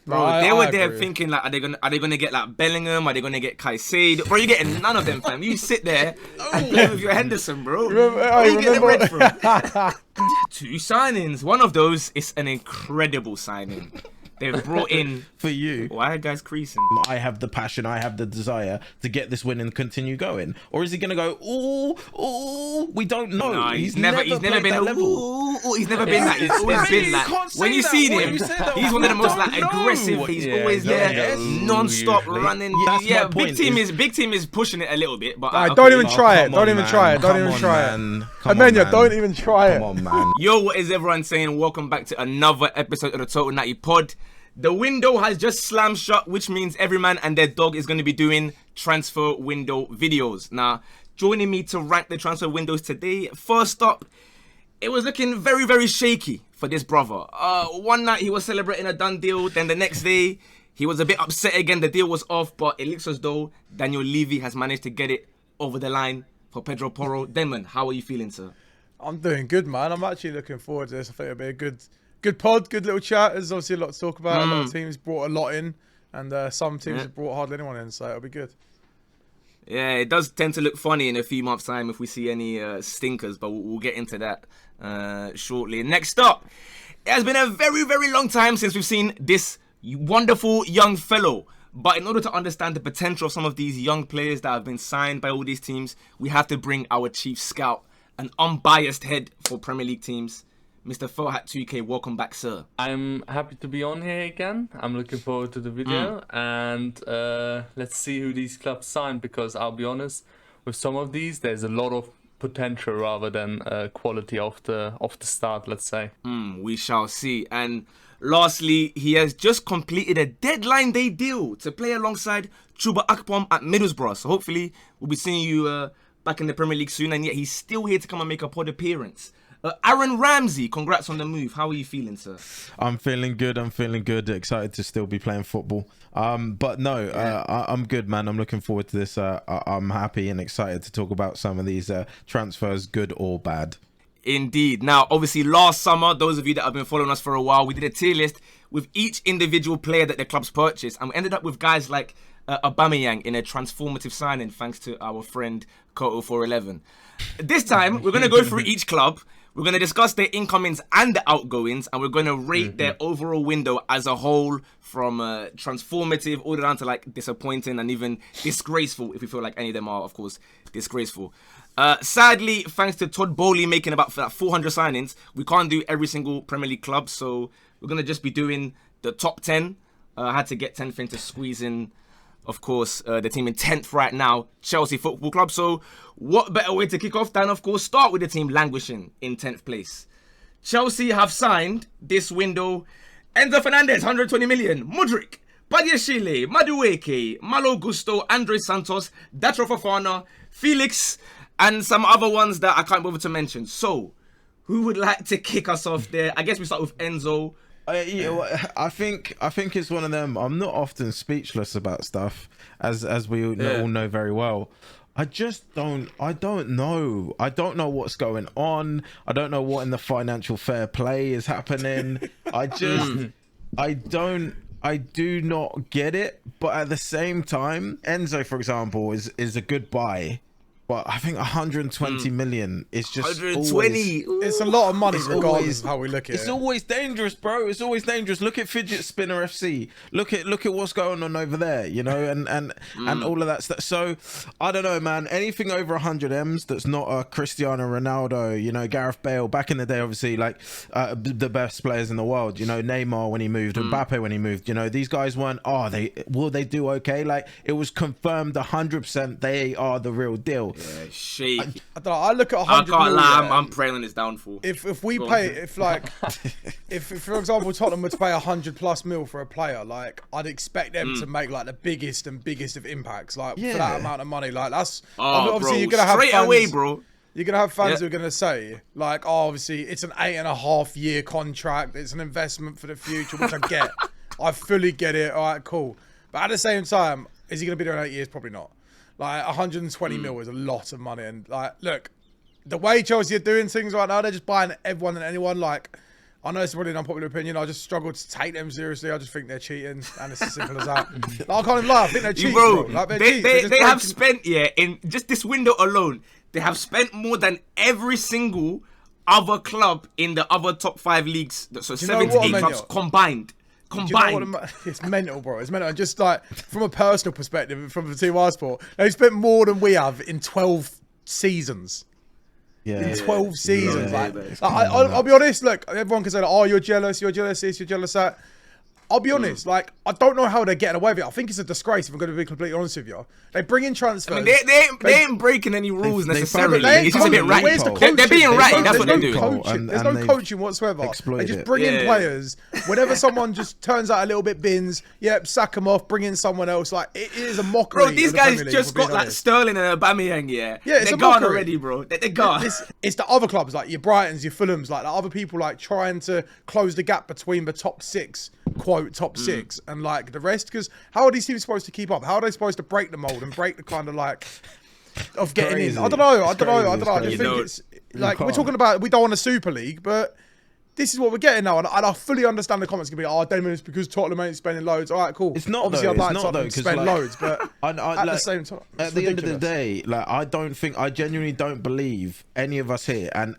Bro, they were there thinking like, are they gonna get like Bellingham? Are they gonna get Caicedo? Bro, you're getting none of them, fam. You sit there and play with your Henderson, bro. Where you get the bread from? 2 signings. One of those is an incredible signing. They've brought in for you. Why are guys creasing? I have the passion, I have the desire to get this win and continue going, or is he gonna go? Ooh, we don't know. No, he's never been that level. He's never been that. He's always been like when you see him, he's one of the most like aggressive. He's always there, non-stop running. Yeah, big team is pushing it a little bit, but don't even try it. Don't even try it. Don't even try it. Amenyah, don't even try it. Come on, man. Yo, what is everyone saying? Welcome back to another episode of the Total 90 Pod. The window has just slammed shut, which means every man and their dog is going to be doing transfer window videos. Now, joining me to rank the transfer windows today, first up, it was looking very, very shaky for this brother. One night he was celebrating a done deal, then the next day he was a bit upset again, the deal was off, but it looks as though Daniel Levy has managed to get it over the line for Pedro Porro. Denman, how are you feeling, sir? I'm doing good, man. I'm actually looking forward to this. I think it'll be a good pod, good little chat. There's obviously a lot to talk about. A lot of teams brought a lot in, and some teams have brought hardly anyone in, so it'll be good. Yeah, it does tend to look funny in a few months' time if we see any stinkers, but we'll get into that shortly. Next up, it has been a very, very long time since we've seen this wonderful young fellow. But in order to understand the potential of some of these young players that have been signed by all these teams, we have to bring our chief scout, an unbiased head for Premier League teams, Mr. Fohat 2K. Welcome back, sir. I'm happy to be on here again. I'm looking forward to the video, and let's see who these clubs sign, because I'll be honest, with some of these, there's a lot of potential rather than quality off the start, let's say. We shall see. And lastly, he has just completed a deadline day deal to play alongside Chuba Akpom at Middlesbrough. So hopefully we'll be seeing you back in the Premier League soon, and yet he's still here to come and make a pod appearance. Aaron Ramsey, congrats on the move. How are you feeling, sir? I'm feeling good. Excited to still be playing football. But no, I'm good, man. I'm looking forward to this. I'm happy and excited to talk about some of these transfers, good or bad. Indeed. Now, obviously, last summer, those of you that have been following us for a while, we did a tier list with each individual player that the clubs purchased, and we ended up with guys like Amenyah in a transformative signing, thanks to our friend Koto411. This time, we're going to go through each club. We're going to discuss their incomings and the outgoings, and we're going to rate their overall window as a whole, from transformative all the way down to like disappointing and even disgraceful, if we feel like any of them are, of course, disgraceful. Sadly, thanks to Todd Bowley making about 400 signings, we can't do every single Premier League club, so we're going to just be doing the top 10. I had to get 10th in to squeeze in, of course, the team in 10th right now, Chelsea Football Club. So what better way to kick off than, of course, start with the team languishing in 10th place. Chelsea have signed this window Enzo Fernandez, 120 million, Mudryk, Badiashile, Madueke, Malo Gusto, Andre Santos, Datro Fofana, Felix, and some other ones that I can't bother to mention. So, who would like to kick us off there? I guess we start with Enzo. I think it's one of them. I'm not often speechless about stuff, as we all know very well. I don't know. I don't know what's going on. I don't know what in the financial fair play is happening. I do not get it. But at the same time, Enzo, for example, is a good buy. But I think 120 million is just 120. It's a lot of money, regardless of how we look at it. It's always dangerous, bro. It's always dangerous. Look at Fidget Spinner FC. Look at what's going on over there, you know, and all of that stuff. So I don't know, man. Anything over 100 M's that's not a Cristiano Ronaldo, you know, Gareth Bale. Back in the day, obviously, like the best players in the world. You know, Neymar when he moved, Mbappe when he moved. You know, these guys weren't. Will they do okay? Like it was confirmed 100% they are the real deal. Yeah, shaky. I don't know. I look at 100. I can't lie. I'm praying on his downfall. If we pay, if for example Tottenham were to pay 100+ mil for a player, like I'd expect them to make like the biggest of impacts, like for that amount of money. Like that's obviously you're gonna have straight fans, away, bro. You're gonna have fans who are gonna say like, oh, obviously it's an 8.5-year contract. It's an investment for the future, which I get. I fully get it. All right, cool. But at the same time, is he gonna be there in 8 years? Probably not. Like 120 mil is a lot of money, and like, look, the way Chelsea are doing things right now, they're just buying everyone and anyone. Like, I know it's probably an unpopular opinion. I just struggle to take them seriously. I just think they're cheating, and it's as simple as that. Like, I can't even lie. I think they're cheating, bro. Like, they have spent in just this window alone. They have spent more than every single other club in the other top 5 leagues. So 7 to 8 clubs combined. It's mental, bro. It's mental. And just like from a personal perspective, from the team I support, they spent more than we have in 12 seasons. Yeah. In 12 seasons. I'll be honest, look, everyone can say, like, oh, you're jealous this, you're jealous that. I'll be honest, like, I don't know how they're getting away with it. I think it's a disgrace, if I'm going to be completely honest with you. They bring in transfers. I mean, they ain't breaking any rules necessarily. It's just a bit ratty. They're being ratty, that's what they're doing. There's no coaching whatsoever. They just bring in players. Whenever someone just turns out a little bit bins, sack them off, bring in someone else. Like, it is a mockery. Bro, these guys just got like Sterling and Aubameyang, they're gone already, bro. They're gone. It's the other clubs, like your Brightons, your Fulhams, like the other people like trying to close the gap between the top 6, quote, top 6, and like the rest. Because how are these teams supposed to keep up? How are they supposed to break the mold and break the kind of like of getting in? I don't know. I just think it's like we're talking about. We don't want a Super League, but this is what we're getting now, and I fully understand the comments can be, oh, Damon, it's because Tottenham ain't spending loads. All right, cool. It's not. Obviously, though. I'd like Tottenham to spend loads, but at the same time, at the end of the day, like I genuinely don't believe any of us here, and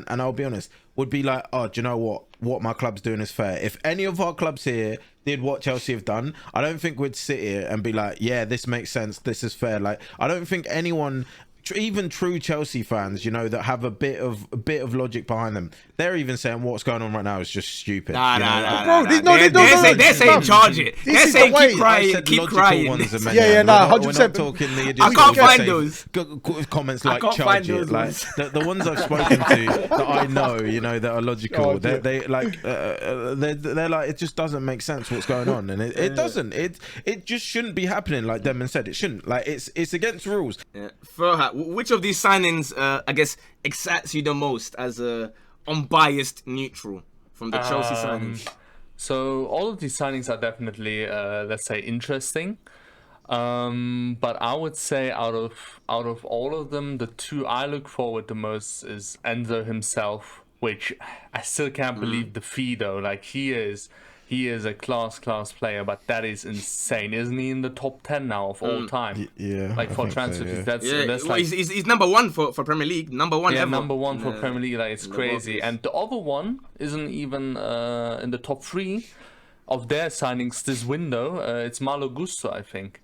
I'll be honest, would be like, oh, do you know what my club's doing is fair. If any of our clubs here did what Chelsea have done, I don't think we'd sit here and be like, yeah, this makes sense, this is fair. Like, I don't think anyone, even true Chelsea fans, that have a bit of logic behind them, they're even saying what's going on right now is just stupid. They're saying charge it. They're saying keep crying. We're not talking the I can't find those comments like charge it. Like the ones I've spoken to that I know, that are logical. They're like it just doesn't make sense what's going on, and it doesn't. It just shouldn't be happening. Like Demon said, it shouldn't. Like it's against rules. Which of these signings, I guess, excites you the most as a unbiased neutral from the Chelsea signings? So all of these signings are definitely, let's say, interesting. But I would say out of all of them, the 2 I look forward the most is Enzo himself, which I still can't believe the fee though. Like he is a class player, but that is insane. Isn't he in the top 10 now of all time? Yeah. Like for transfer fees, that's like he's number 1 for Premier League. Number 1 ever. Number 1 for Premier League. Like it's crazy. And the other one isn't even in the top 3 of their signings this window. It's Malo Gusto, I think,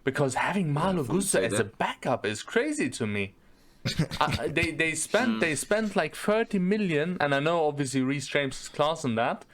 because having Malo Gusto as a backup is crazy to me. They spent like 30 million, and I know obviously Reece James is class in that,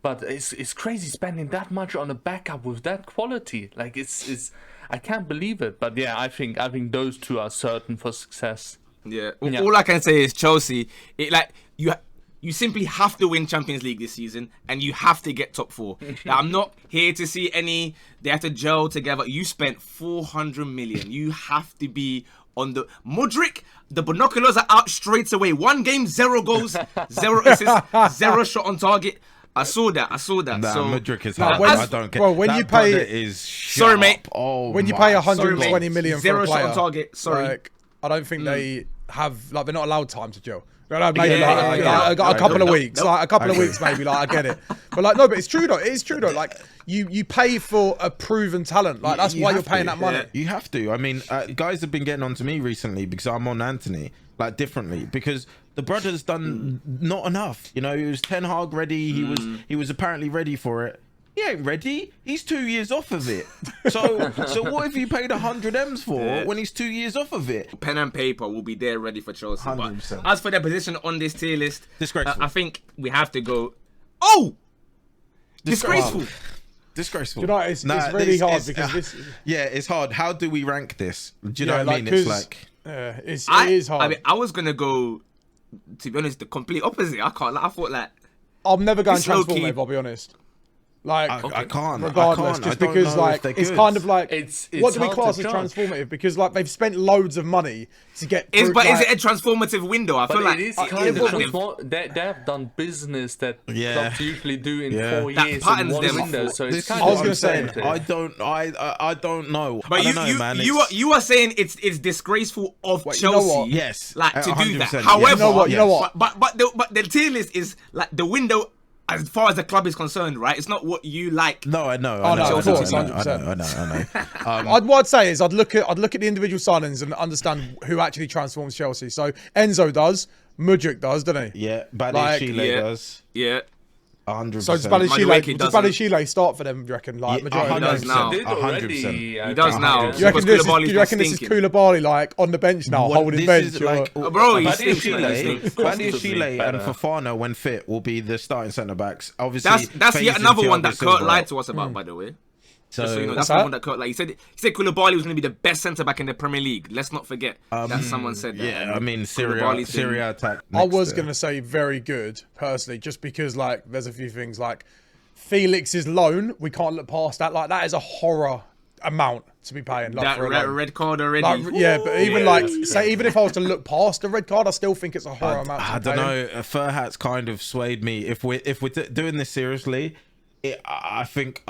but it's crazy spending that much on a backup with that quality. Like it's I can't believe it. But yeah, I think those 2 are certain for success. Yeah. All I can say is Chelsea. You simply have to win Champions League this season, and you have to get top 4. Now, I'm not here to see any. They have to gel together. You spent 400 million. You have to be on the Mudryk. The binoculars are out straight away. 1 game, 0 goals, 0 assists, 0 shot on target. I saw that. Nah, so Mudryk is hard. I don't get. Bro, when you pay, is sorry, mate. Oh, when you pay 120 million for 0 a player, shot on target. Sorry, like, I don't think they have. Like, they're not allowed time to gel. Maybe a couple of weeks, like a couple of weeks, maybe. Like, I get it, but like, no, but it's true though. It is true though. Like, you pay for a proven talent. Like, that's why you're paying that money. You have to. I mean, guys have been getting on to me recently because I'm on Anthony, like, differently, because the brother's done not enough. He was Ten Hag ready. He was apparently ready for it. He ain't ready. He's 2 years off of it. So what if you paid 100 M's for when he's 2 years off of it? Pen and paper will be there ready for Chelsea. 100%. But as for their position on this tier list, disgraceful. I think we have to go. Oh, disgraceful. Disgraceful. Do you know, it's really hard because this. Yeah, it's hard. How do we rank this? Do you know what I mean? It's like it is hard. I mean, I was gonna go, to be honest, the complete opposite. I thought like I'm never going transformative. I'll be honest. Like, I can't. Regardless, just because like it's kind of like it's what do we class as transformative? Because like they've spent loads of money to get. Is it a transformative window? I feel like it is kind of they have done business that clubs usually do in 4 years in one window. So it's kind of. I was going to say I don't know. But you are saying it's disgraceful of Chelsea. Yes, like to do that. 100%. However, you know what? But the tier list is like the window as far as the club is concerned, right? It's not what you like. No, I know. Oh, no, of course, I 100%. know. What I'd say is I'd look at the individual signings and understand who actually transforms Chelsea. So Enzo does, Mudryk does, doesn't he? Yeah, Like- Chile does. Yeah. 100%. So does Madueke doesn't. Badiashile start for them? Do you reckon? Like majority of does games? now. Did 100%. already. He does now. Do you reckon Because this is, Koulibaly's do you reckon been this is stinking. Koulibaly like on the bench now, holding bench? Bro, he's Badiashile stinking. and Fofana, when fit, will be the starting centre backs. Obviously, That's yet phasing another one Thiago that Silva Kurt lied out. to us about, by the way. Just so you know, What's that's the that? one that Kurt, like, he said Koulibaly was going to be the best centre back in the Premier League. Let's not forget that someone said that. Yeah, I mean, Koulibaly's been- Syria attack. I was gonna say very good personally, just because like there's a few things like Felix's loan. We can't look past that. Like that is a horror amount to be paying. Like, that for a loan. red card already. Like, yeah, but even Yeah. like say even if I was to look past the red card, I still think it's a horror amount. To I be don't paying. know. Furhat's kind of swayed me. If we're doing this seriously, I think.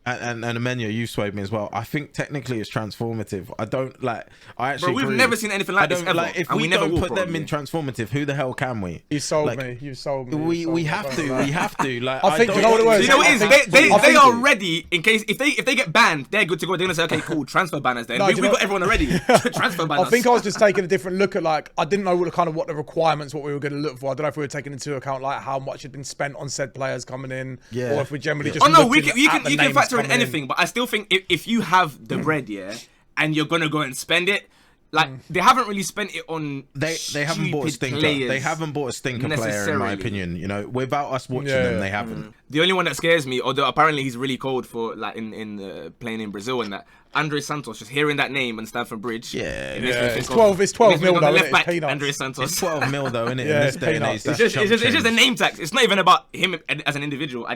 And Amenyah, you swayed me as well. I think technically it's transformative. I don't like. I actually. Bro, we've agree. never seen anything like I this don't ever, like. If and we we never don't will, put them probably. in transformative, who the hell can we? You sold Like, me. You sold me. We have to. We have to. Like, I think don't you know what it was. So you know what it is? I think- They I think- are ready in case if they get banned, they're good to go. They're gonna say, okay, cool, transfer banners. Then No, we do you know- got everyone already. Transfer I banners. think I was just taking a different look at like I didn't know what the requirements, what we were going to look for. I don't know if we were taking into account like how much had been spent on said players coming in, Yeah. or if we generally just. Oh no, looking you at the can names factor in coming anything, but I still think if you have the bread, yeah, and you're gonna go and spend it, like they haven't really spent it on. They haven't bought a stupid stinker. players. They haven't bought a stinker player, in my necessarily. opinion. You know, without us watching Yeah. them, they haven't. The only one that scares me, although apparently he's really cold for like in playing in Brazil and that, Andre Santos. Just hearing that name on Stamford Bridge, Yeah. it makes me Yeah, think it's of- 12 it's it 12 makes me mil think of though, the innit? left back, It's peanuts. Andre Santos. It's 12 mil though, isn't it? Yeah, In this it's day and age, peanuts. that's It's chump just a change. name tax. It's not even about him as an individual.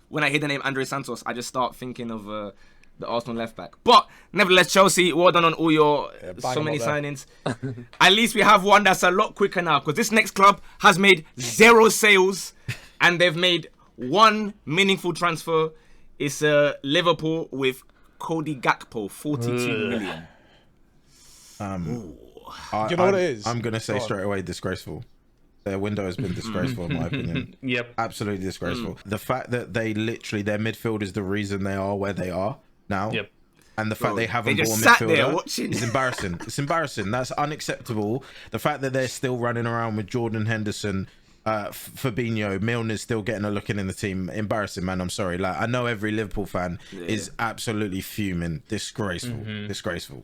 When I hear the name Andre Santos, I just start thinking of the Arsenal left back. But nevertheless, Chelsea, well done on all your bang so 'em many up there. signings. At least we have one that's a lot quicker now, because this next club has made 0 sales and they've made 1 meaningful transfer. It's Liverpool with Cody Gakpo, 42 million. Do you know what it is? I'm going to say Go on. straight away disgraceful. Their window has been disgraceful, in my opinion. Yep. Absolutely disgraceful. The fact that their midfield is the reason they are where they are now. Yep. And the fact Bro, they haven't they bought a just sat there midfielder watching. is embarrassing. It's embarrassing. That's unacceptable. The fact that they're still running around with Jordan Henderson, Fabinho, Milner's still getting a look in the team. Embarrassing, man. I'm sorry. Like, I know every Liverpool fan is absolutely fuming. Disgraceful. Disgraceful.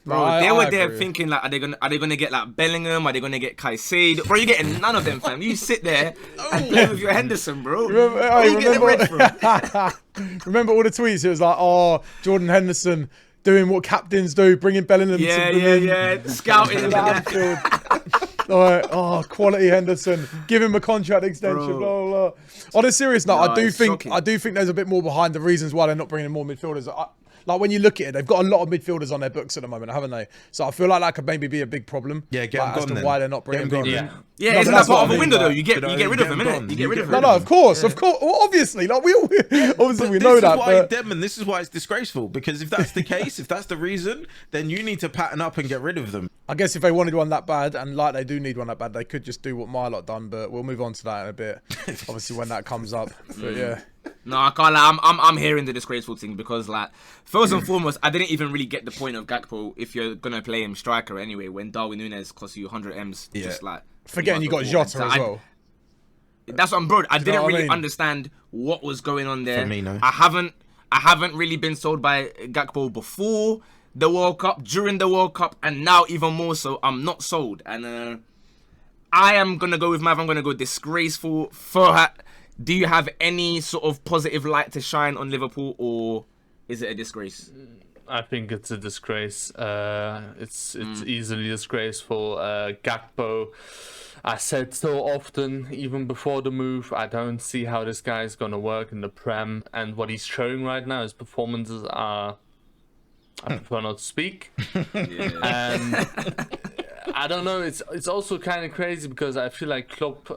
Bro, they were there agree. thinking like, are they gonna get like Bellingham? Are they gonna get Caicedo? Bro, you're getting none of them, fam. You sit there and play with your Henderson, bro. Where you get the red from? Remember all the tweets? It was like, oh, Jordan Henderson doing what captains do, bringing Bellingham Yeah, to yeah. Scouting and that. Anfield. Like, oh, quality Henderson. Give him a contract extension. Bro. Blah, blah, blah. On a serious note, No, it's shocking. I do think there's a bit more behind the reasons why they're not bringing in more midfielders. Like when you look at it, they've got a lot of midfielders on their books at the moment, haven't they? So I feel like that could maybe be a big problem. Yeah, get like, them as gone to then. why they're not Get 'em bringing gone. people in. Yeah, No, isn't but that that's what part of I a mean, window though? like, You get rid of them, get 'em innit? gone. You get rid of No, them. no, of course. Well, obviously, like obviously we But know this that. is why, But Devon, this is why it's disgraceful. Because if that's the case, if that's the reason, then you need to pattern up and get rid of them. I guess if they wanted one that bad, and like they do need one that bad, they could just do what my lot done. But we'll move on to that in a bit. Obviously, when that comes up. But yeah. No, I can't lie. I'm hearing the disgraceful thing because, like, first and foremost, I didn't even really get the point of Gakpo if you're gonna play him striker anyway. When Darwin Núñez costs you 100 m's, just like Forgetting you got Jota as well. That's what I'm bro. I know didn't what I really mean? understand what was going on there. Firmino. I haven't really been sold by Gakpo before the World Cup, during the World Cup, and now even more so. I'm not sold, and I am gonna go with Mav. I'm gonna go disgraceful. Furhat, do you have any sort of positive light to shine on Liverpool, or is it a disgrace? I think it's a disgrace. It's easily disgraceful. Gakpo, I said so often, even before the move, I don't see how this guy is gonna work in the Prem, and what he's showing right now, his performances are. I prefer not to speak. And I don't know. It's also kind of crazy because I feel like Klopp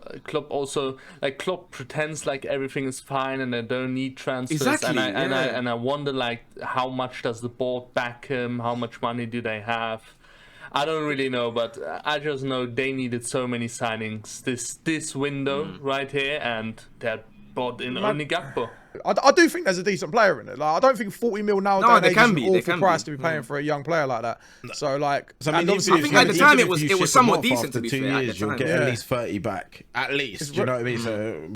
pretends like everything is fine and they don't need transfers. Exactly, And I wonder like how much does the board back him? How much money do they have? I don't really know, but I just know they needed so many signings this window right here, and they're brought in only Gakpo. I do think there's a decent player in it. Like, I don't think 40 mil now No, is an they awful can price be. to be paying for a young player like that. So like, So, and obviously I think it's at the gonna- time it even if was you ship somewhat them off decent, after to be 2 fair, at years, the you'll time. get Yeah. at least 30 back. At least, you know what I mean? So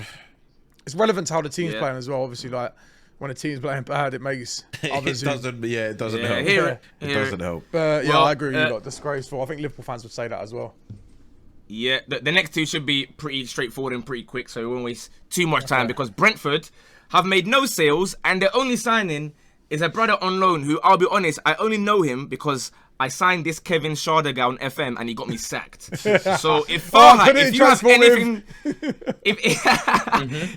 it's relevant to how the team's Yeah. playing as well. Obviously, like when a team's playing bad, it makes it others. doesn't. Yeah, it doesn't Yeah, help. hear it, It hear doesn't help. But yeah, Well, I agree with you. Lot disgraceful. I think Liverpool fans would say that as well. Yeah, the next two should be pretty straightforward and pretty quick, so we won't waste too much time because Brentford have made no sales and their only signing is a brother on loan who, I'll be honest, I only know him because I signed this Kevin Sharder guy on FM and he got me sacked. So if Farhat, couldn't if you have transform him. anything,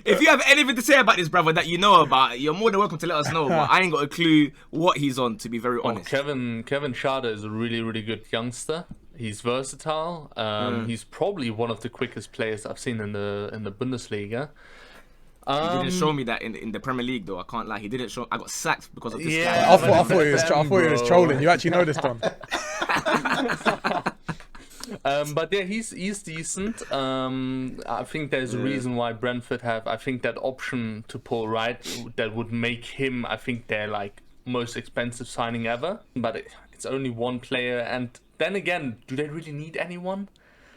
if you have anything to say about this brother that you know about, you're more than welcome to let us know. But I ain't got a clue what he's on, to be very honest. Kevin Schade is a really, really good youngster. He's versatile. He's probably one of the quickest players I've seen in the Bundesliga. He didn't show me that in the Premier League though. I can't lie. He didn't show. I got sacked because of this Yeah. guy. I thought he was trolling. You actually know this one. But yeah, he's decent. I think there's a reason why Brentford have. I think that option to Paul Wright that would make him. I think they're like most expensive signing ever. But it's only one player, and then again, do they really need anyone?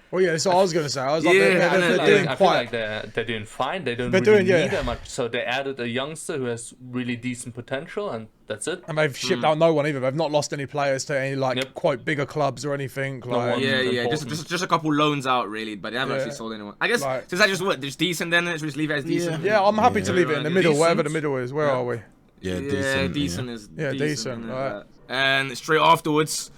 Well, yeah, that's what I was going to say. I was like, Yeah, they're I doing I feel quite. like they're doing fine. They don't They're really doing, yeah. need that much. So they added a youngster who has really decent potential, and that's it. And they've shipped out no one either. They've not lost any players to any like Yep. quite bigger clubs or anything. Like, one. Yeah, Important. just a couple loans out really, but they haven't Yeah. actually sold anyone. I guess Like- does that just what? Just decent then? Let's just leave it as decent. yeah, I'm happy to leave it in the middle, Decent. wherever the middle is. Where are we? Yeah, Yeah, decent. decent is Yeah, decent, isn't it? right. And straight afterwards,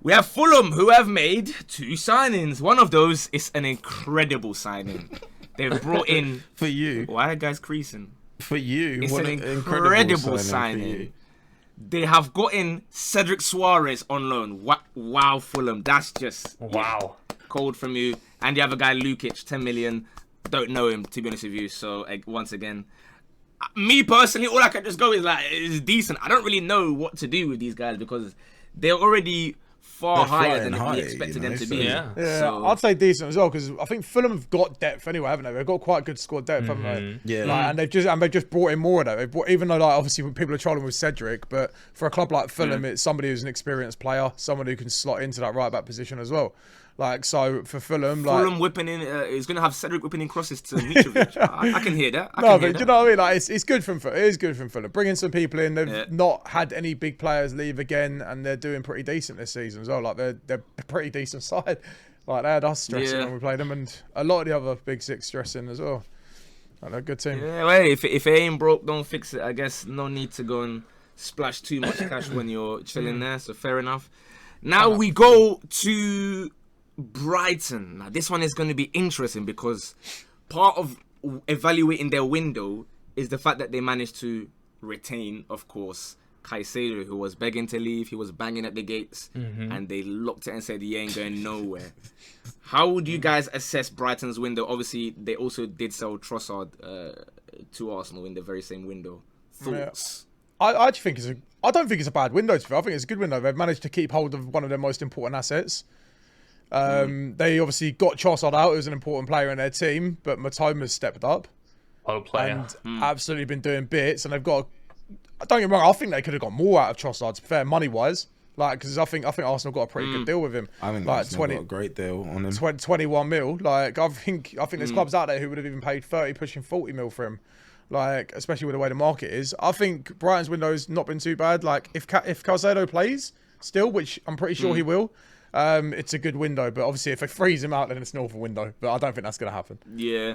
we have Fulham who have made two signings. One of those is an incredible signing. They've brought in. For you, Why are guys creasing? for you, It's what an an incredible for signing. you. They have gotten Cedric Suarez on loan. Wow, Fulham. That's just Wow. cold from you. And you have a guy, Lukic, 10 million. Don't know him, to be honest with you. So, once again, me personally, all I can just go is like, it's decent. I don't really know what to do with these guys because they're already far They're higher flying than high, we expected you know, them to so- be. Yeah. Yeah, So, I'd say decent as well because I think Fulham have got depth anyway, haven't they? They've got quite good squad depth, haven't they? Yeah. Like, and they've just brought in more of that. They've brought, even though like obviously people are trolling with Cedric, but for a club like Fulham, it's somebody who's an experienced player, someone who can slot into that right back position as well. Like so for Fulham, like Fulham whipping in, is going to have Cedric whipping in crosses to Mitrovic. I can hear that. I no, can but hear you that. know what I mean? Like it's good from Fulham. It is good from Fulham. Bringing some people in. They've Yeah. not had any big players leave again, and they're doing pretty decent this season as well. Like they're a pretty decent side. Like they had us stressing Yeah. when we played them, and a lot of the other big six stressing as well. Like they're a good team. Yeah, well, if it ain't broke, don't fix it. I guess no need to go and splash too much cash when you're chilling there. So fair enough. Now we go to Brighton. Now this one is going to be interesting because part of evaluating their window is the fact that they managed to retain, of course, Caicedo, who was begging to leave. He was banging at the gates, and they locked it and said he ain't going nowhere. How would you guys assess Brighton's window? Obviously, they also did sell Trossard to Arsenal in the very same window. Thoughts? I actually think I don't think it's a bad window. To be. I think it's a good window. They've managed to keep hold of one of their most important assets. They obviously got Trossard out, who's an important player in their team, but Matoma's stepped up Well player. and absolutely been doing bits. And they've got. Don't get me wrong. I think they could have got more out of Trossard, to be fair, money wise. Like, because I think Arsenal got a pretty good deal with him. I think like that's got a great deal on him. 21 mil. Like, I think there's clubs out there who would have even paid 30, pushing 40 mil for him. Like, especially with the way the market is. I think Brighton's window's not been too bad. Like, if Caicedo plays still, which I'm pretty sure he will, it's a good window. But obviously, if they freeze him out, then it's an awful window. But I don't think that's going to happen. Yeah.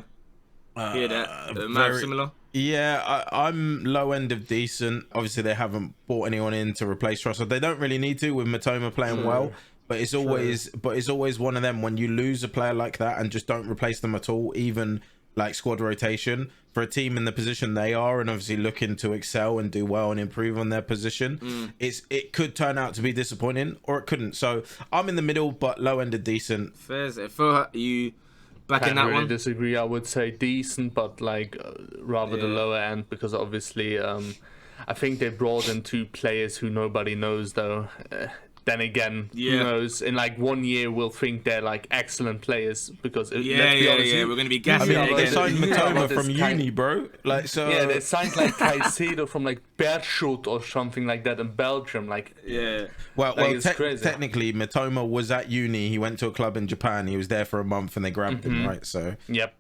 Hear that? Matt, similar? Yeah, I'm low end of decent. Obviously, they haven't bought anyone in to replace Trossard. They don't really need to with Matoma playing well. But it's always one of them when you lose a player like that and just don't replace them at all, even like squad rotation for a team in the position they are and obviously looking to excel and do well and improve on their position. It could turn out to be disappointing or it couldn't. So I'm in the middle, but low end of decent. Fair. For you back in Can't that really one? disagree. I would say decent, but like rather the lower end because obviously I think they brought in two players who nobody knows though. then again, who knows? In like 1 year, we'll think they're like excellent players because let's be honest, We're gonna be gassing I mean, they again. signed Matoma from uni, bro. Like, so Yeah, they signed like Caicedo from like Berchut or something like that in Belgium. Like, well, it's crazy. technically, Matoma was at uni. He went to a club in Japan. He was there for a month, and they grabbed him, right? So, yep.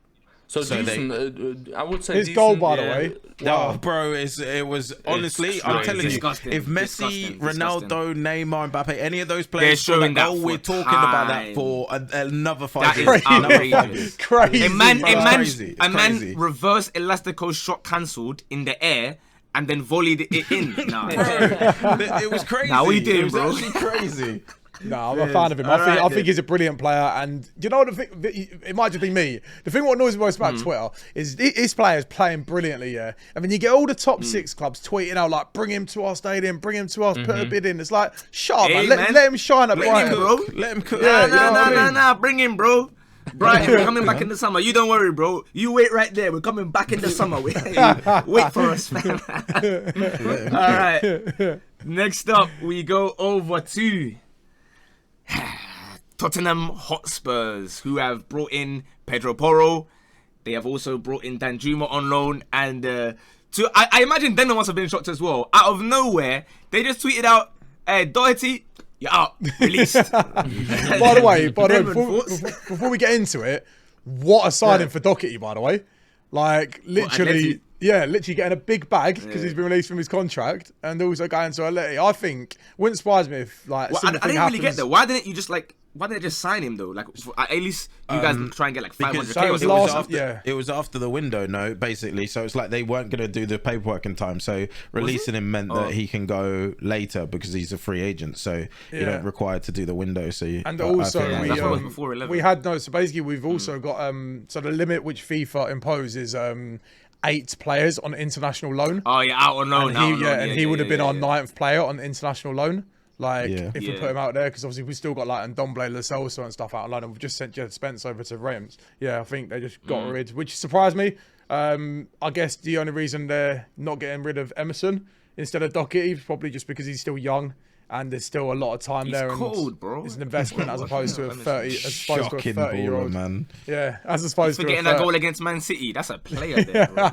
So decent. I would say His decent, goal, by the way. oh, bro, it was honestly. I'm telling you, disgusting. if Messi, Disgusting. Ronaldo, Neymar, Mbappe, any of those players, They're showing that oh, for we're talking about that time. for another 5 That years. is outrageous. Crazy. A man crazy. reverse elastico shot cancelled in the air and then volleyed it in. Nah, It was crazy. Nah, what you doing, it was bro? actually crazy. No, I'm a fan of him. I think he's a brilliant player, and you know the thing. It might just be me. The thing what annoys me most about Twitter is his players playing brilliantly, yeah. And then you get all the top 6 clubs tweeting out like, "Bring him to our stadium, bring him to us, put a bid in." It's like, shut up, Hey, man. man. Let him shine at Bring him, Brighton. bro. Let him cook. Yeah, you know what I mean? Nah, bring him, bro. Brighton, we're coming back in the summer. You don't worry, bro. You wait right there. We're coming back in the summer. Wait for us, fam. All right. Next up, we go over to Tottenham Hotspurs, who have brought in Pedro Porro. They have also brought in Danjuma on loan, and I imagine Denver must have been shocked as well. Out of nowhere, they just tweeted out, Doherty, you're out, released. By the way, before we get into it, what a signing for Doherty, by the way. Like, literally, literally getting a big bag because he's been released from his contract, and also going to Atleti. I think wouldn't surprise me if like I didn't really get that. Why didn't you just why didn't they just sign him though? Like, at least you guys try and get like 500k. It was after the window, no, basically. So it's like they weren't going to do the paperwork in time. So releasing him meant that he can go later because he's a free agent. So you don't require to do the window. So we had no. So basically, we've also got so the limit which FIFA imposes 8 players on international loan. Oh yeah, out on loan. And he would have been our 9th player on international loan. Like, if we put him out there, because obviously we still got like Ndombele, Lo Celso and stuff out on loan, and we've just sent Jed Spence over to Reims. Yeah, I think they just got rid, which surprised me. I guess the only reason they're not getting rid of Emerson instead of Doherty is probably just because he's still young and there's still a lot of time there. Cold, bro. It's an investment as opposed to a 30-year-old man. Yeah, as opposed to getting that goal against Man City. That's a player there, bro.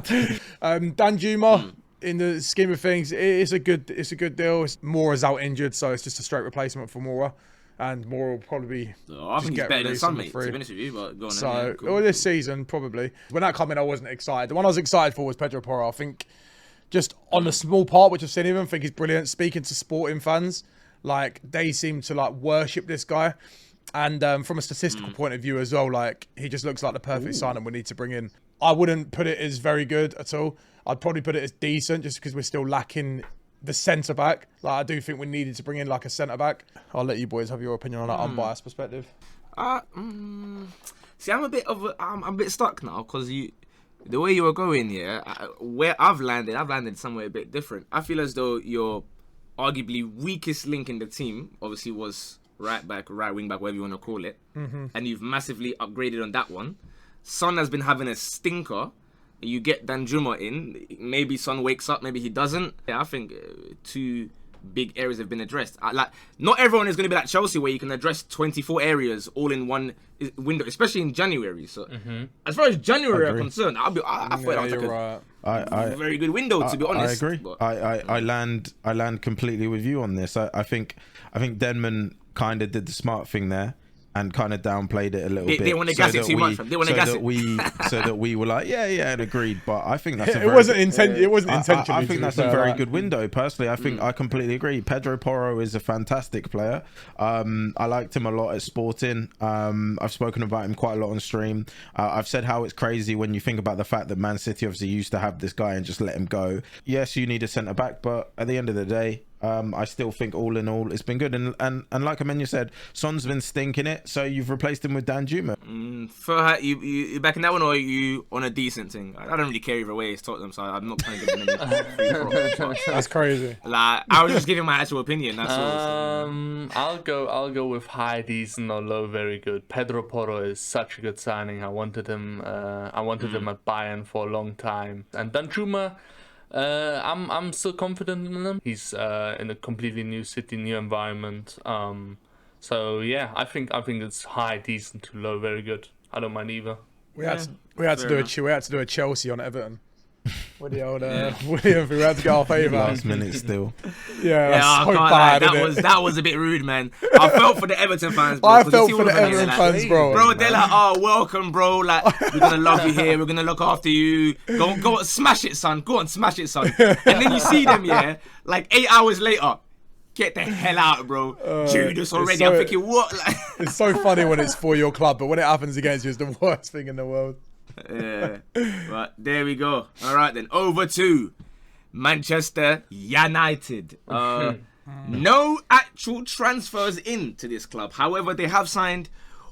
Danjuma. In the scheme of things, it's a good deal. Mora is out injured, so it's just a straight replacement for Mora, and Mora will probably I think he's better than some, mate, to be honest with you. But go on. So, or this season probably. When that came in, I wasn't excited. The one I was excited for was Pedro Porro. I think just on the small part which I've seen him, I think he's brilliant. Speaking to sporting fans, like they seem to like worship this guy. And from a statistical point of view as well, like he just looks like the perfect signing we need to bring in. I wouldn't put it as very good at all. I'd probably put it as decent just because we're still lacking the centre back. Like I do think we needed to bring in like a centre back. I'll let you boys have your opinion on that unbiased perspective. See, I'm a bit stuck now because the way you were going, where I've landed somewhere a bit different. I feel as though your arguably weakest link in the team obviously was right back, right wing back, whatever you want to call it, and you've massively upgraded on that one. Son has been having a stinker. You get Danjuma in, maybe Son wakes up, maybe he doesn't. Yeah, I think 2 big areas have been addressed. Like, not everyone is going to be like Chelsea where you can address 24 areas all in one window, especially in January. So, as far as January are concerned, I thought that was like a very good window, to be honest. I agree. But, I land completely with you on this. I think Denman kind of did the smart thing there and kind of downplayed it a little bit. They want to gas it too much. They want to gas it. So that we were like, and agreed. But I think that's it wasn't intentional. I think that's a very good window. Personally, I think I completely agree. Pedro Porro is a fantastic player. I liked him a lot at Sporting. I've spoken about him quite a lot on stream. I've said how it's crazy when you think about the fact that Man City obviously used to have this guy and just let him go. Yes, you need a centre back, but at the end of the day, I still think all in all it's been good, and like Amenyah said, Son's been stinking it, so you've replaced him with Danjuma. Furhat, you backing that one, or are you on a decent thing? I don't really care either way. It's Tottenham, so I'm not trying to give them any. That's crazy. Like, I was just giving my actual opinion. That's all. I'll go with high, decent, or low, very good. Pedro Porro is such a good signing. I wanted him. At Bayern for a long time, and Danjuma. I'm still confident in him. He's in a completely new city, new environment. So yeah, I think it's high, decent to low, very good. I don't mind either. We had to do enough. we had to do a Chelsea on Everton. With the old William, we had to get our favour. Last minute still. Yeah, Yeah, that's I so can't bad. lie. Innit? That was a bit rude, man. I felt for the Everton fans, bro. I 'cause you felt see for all the of them, Everton like, fans, bro. Bro, they're like, oh, welcome, bro. Like, we're gonna love you here. We're gonna look after you. Go on, smash it, son. Go on, smash it, son. And then you see them, yeah, like 8 hours later, get the hell out, bro. Judas already. I'm thinking, what? Like, It's so funny when it's for your club, but when it happens against you, it's the worst thing in the world. yeah. But there we go. All right, then. Over to Manchester United. No actual transfers into this club. However, they have signed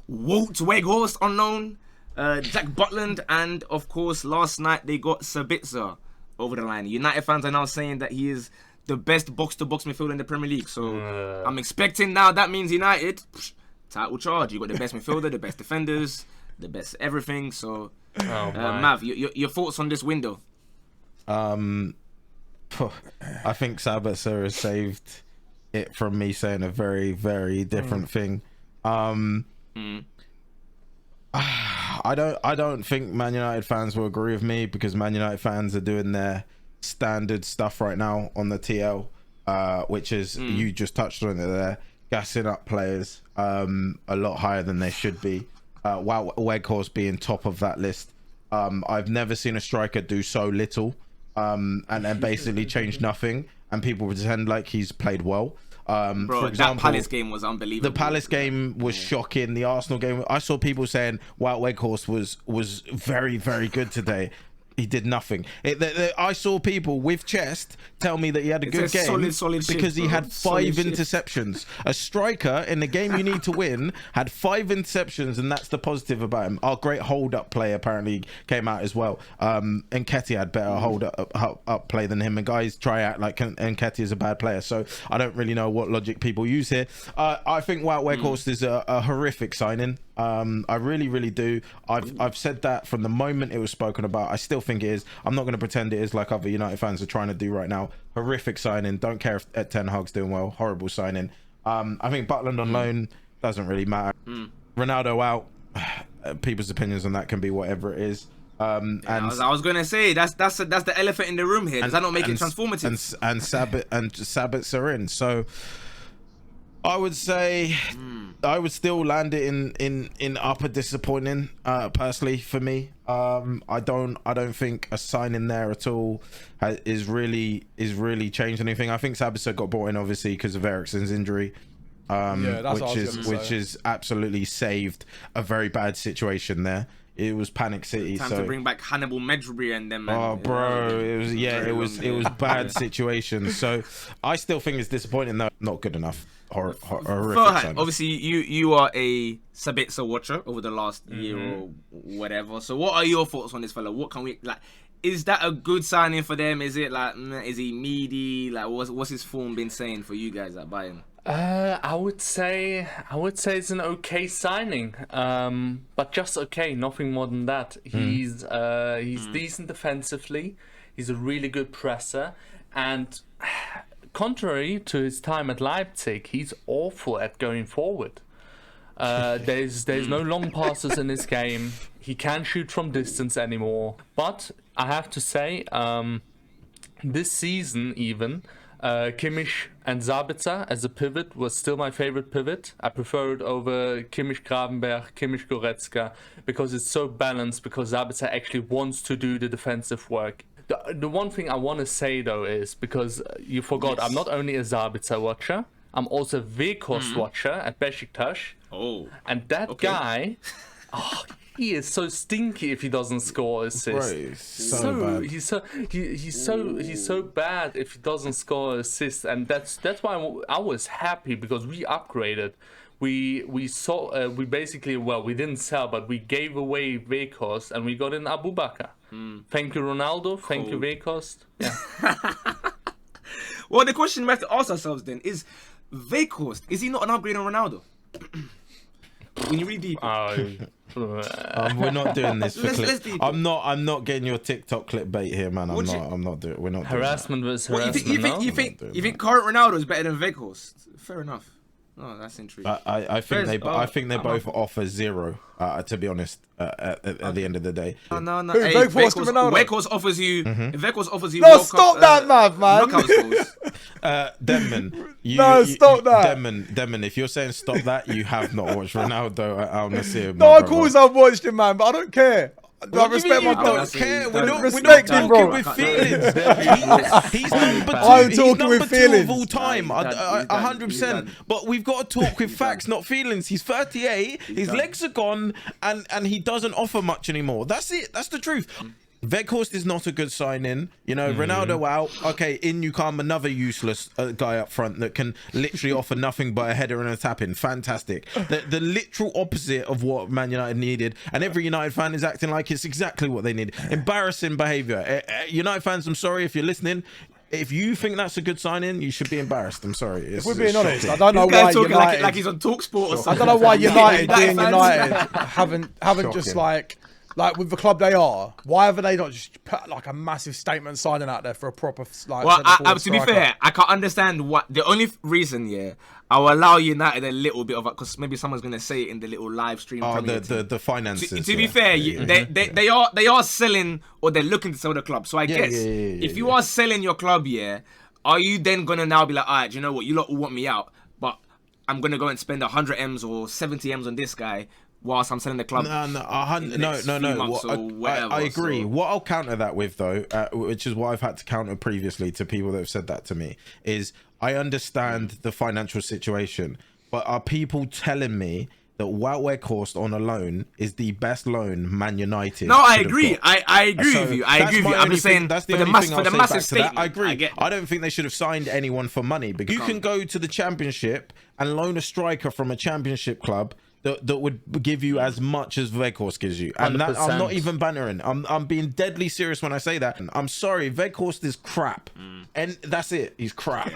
Walt Weghorst on loan, Jack Butland, and of course, last night they got Sabitzer over the line. United fans are now saying that he is the best box-to-box midfielder in the Premier League. So I'm expecting now that means United, title charge. You got the best midfielder, the best defenders, the best everything. So, Mav, your thoughts on this window? I think Sabitzer has saved it from me saying a very, very different thing. I don't think Man United fans will agree with me because Man United fans are doing their standard stuff right now on the TL, which is you just touched on it there, gassing up players a lot higher than they should be. While Weghorst being top of that list, I've never seen a striker do so little and then basically change nothing, and people pretend like he's played well. Bro, for example, that Palace game was unbelievable. the Palace game was shocking. The Arsenal game, I saw people saying Wout Weghorst was very, very good today. He did nothing. I saw people with chest tell me that he had a good game solid shift, because he bro. had Solid 5 shift. interceptions. A striker in the game you need to win had 5 interceptions, and that's the positive about him. Our great hold-up play apparently came out as well. Nketiah had better hold-up play than him, and guys try out like Nketiah is a bad player. So I don't really know what logic people use here. I think Wout Weghorst is a horrific signing. I really, really do. I've said that from the moment it was spoken about. I still think it is. I'm not going to pretend it is like other United fans are trying to do right now. Horrific signing. Don't care if Ten Hag's doing well. Horrible signing. I think Butland on loan doesn't really matter. Ronaldo out. People's opinions on that can be whatever it is. And I was gonna say that's the elephant in the room here. Does that not make it transformative? And Sabitz are in. So I would say I would still land it in upper disappointing personally for me. I don't think a sign in there at all is really changed anything. I think Sabitzer got brought in obviously because of Eriksen's injury, which is absolutely saved a very bad situation there. It was panic city. Time to bring back Hannibal Medjugorje and them. Man. Oh, bro, it was bad situation. So I still think it's disappointing though. Not good enough. Horrific. Farhan, obviously you are a Sabitzer watcher over the last year or whatever. So what are your thoughts on this fella? What can we like? Is that a good signing for them? Is it like is he meaty? Like what's his form been saying for you guys at Bayern? I would say it's an okay signing, but just okay, nothing more than that. He's decent defensively. He's a really good presser, and contrary to his time at Leipzig, he's awful at going forward. There's no long passes in his game. He can't shoot from distance anymore. But I have to say, this season even, Kimmich and Sabitzer as a pivot was still my favorite pivot. I prefer it over Kimmich Gravenberch, Kimmich Goretzka, because it's so balanced, because Sabitzer actually wants to do the defensive work. The one thing I want to say though is, because you forgot, I'm not only a Sabitzer watcher, I'm also a Weghorst watcher at Besiktas. Oh. And that guy, he is so stinky if he doesn't score assists. Bro, so bad. He's so bad if he doesn't score assists, and that's why I was happy, because we upgraded. We basically, well, we didn't sell, but we gave away Weghorst and we got in Abubakar. Thank you, Ronaldo. Thank you, Weghorst. Yeah. Well, the question we have to ask ourselves then is, Weghorst, is he not an upgrade on Ronaldo? When you read deep. We're not doing this for Let's clip. I'm not getting your TikTok clickbait here, man. I'm not doing. We're not Harassment doing versus What, harassment. you think current Ronaldo is better than Weghorst? Fair enough. Oh, that's intriguing. I think they both offer zero. To be honest, at the end of the day. No. Who, Hey, Weghorst and Ronaldo? Weghorst offers you. Weghorst offers you. No, World stop Cup, that, man. knockout scores. Denman, Stop that. Denman, if you're saying stop that, you have not watched Ronaldo at Al Nassr. No, of course I've watched him, man, but I don't care. I respect my don't coach. care. We're not Respect him, bro. talking with feelings. He's number 2. I'm He's talking number with 2 feelings. of all time. He's done. 100%. But we've got to talk with facts, not feelings. He's 38. His legs are gone, and he doesn't offer much anymore. That's it. That's the truth. Weghorst is not a good sign-in. You know, Ronaldo out. Okay, in you come another useless guy up front that can literally offer nothing but a header and a tap-in. Fantastic. The literal opposite of what Man United needed. And every United fan is acting like it's exactly what they need. Embarrassing behaviour. United fans, I'm sorry if you're listening. If you think that's a good sign-in, you should be embarrassed. I'm sorry. If we're being honest, I don't know This guy's why talking United... like he's on TalkSport or something. I don't know why United, being fans. United, haven't just like with the club they are. Why have they not just put like a massive statement signing out there for a proper like? Well, centre-forward to be striker? fair, I can't understand what the only reason. Yeah, I'll allow United a little bit of it because maybe someone's gonna say it in the little live stream. The finances. To be fair, they are selling or they're looking to sell the club. So I guess if you are selling your club, are you then gonna now be like, all right, you know what, you lot all want me out, but I'm gonna go and spend 100 M's or 70 M's on this guy whilst I'm selling the club? No. I agree. So. What I'll counter that with, though, which is what I've had to counter previously to people that have said that to me, is I understand the financial situation, but are people telling me that Wout Weghorst on a loan is the best loan Man United? No, I could have agree. got? I agree with you. I'm just saying that's for the the only thing I'll say massive back to that. statement. I agree. I don't think they should have signed anyone for money, because you can go to the Championship and loan a striker from a Championship club that would give you as much as Weghorst gives you, and that, I'm not even bantering. I'm being deadly serious when I say that. I'm sorry, Weghorst is crap, and that's it. He's crap.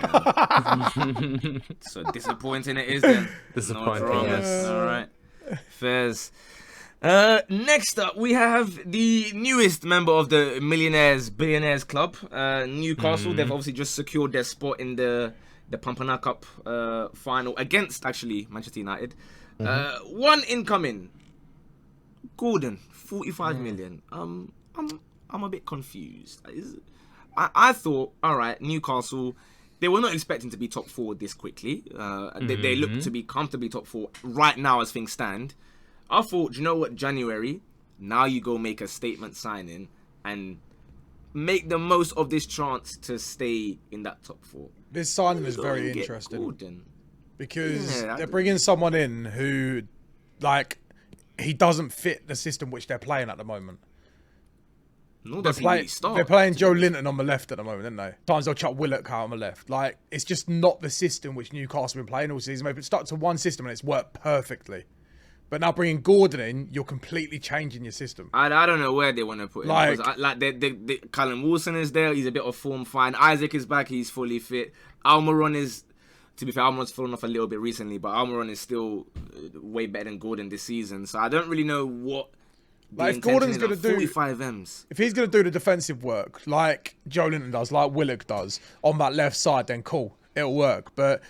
So disappointing it is then. Disappointing, No dramas. yes. All right, fairs. Next up, we have the newest member of the Billionaires Club, Newcastle. They've obviously just secured their spot in the Pampana Cup final against actually Manchester United. One incoming, Gordon, 45 million. I'm a bit confused. I thought, all right, Newcastle, they were not expecting to be top 4 this quickly. They look to be comfortably top 4 right now as things stand. I thought, you know what, January, now you go make a statement signing and make the most of this chance to stay in that top 4. This signing is Go very and get interesting. Gordon. Because they're bringing someone in who, like, he doesn't fit the system which they're playing at the moment. No, They're playing Joe Linton on the left at the moment, aren't they? Sometimes they'll chuck Willock out on the left. Like, it's just not the system which Newcastle have been playing all season. They've stuck to one system and it's worked perfectly. But now bringing Gordon in, you're completely changing your system. I don't know where they want to put him. Like Callum Wilson is there. He's a bit of form fine. Isaac is back. He's fully fit. Almiron is... To be fair, Almiron's fallen off a little bit recently, but Almiron is still way better than Gordon this season. So I don't really know what. Like, if Gordon's going to do 45 M's, if he's going to do the defensive work like Joe Linton does, like Willock does on that left side, then cool, it'll work. But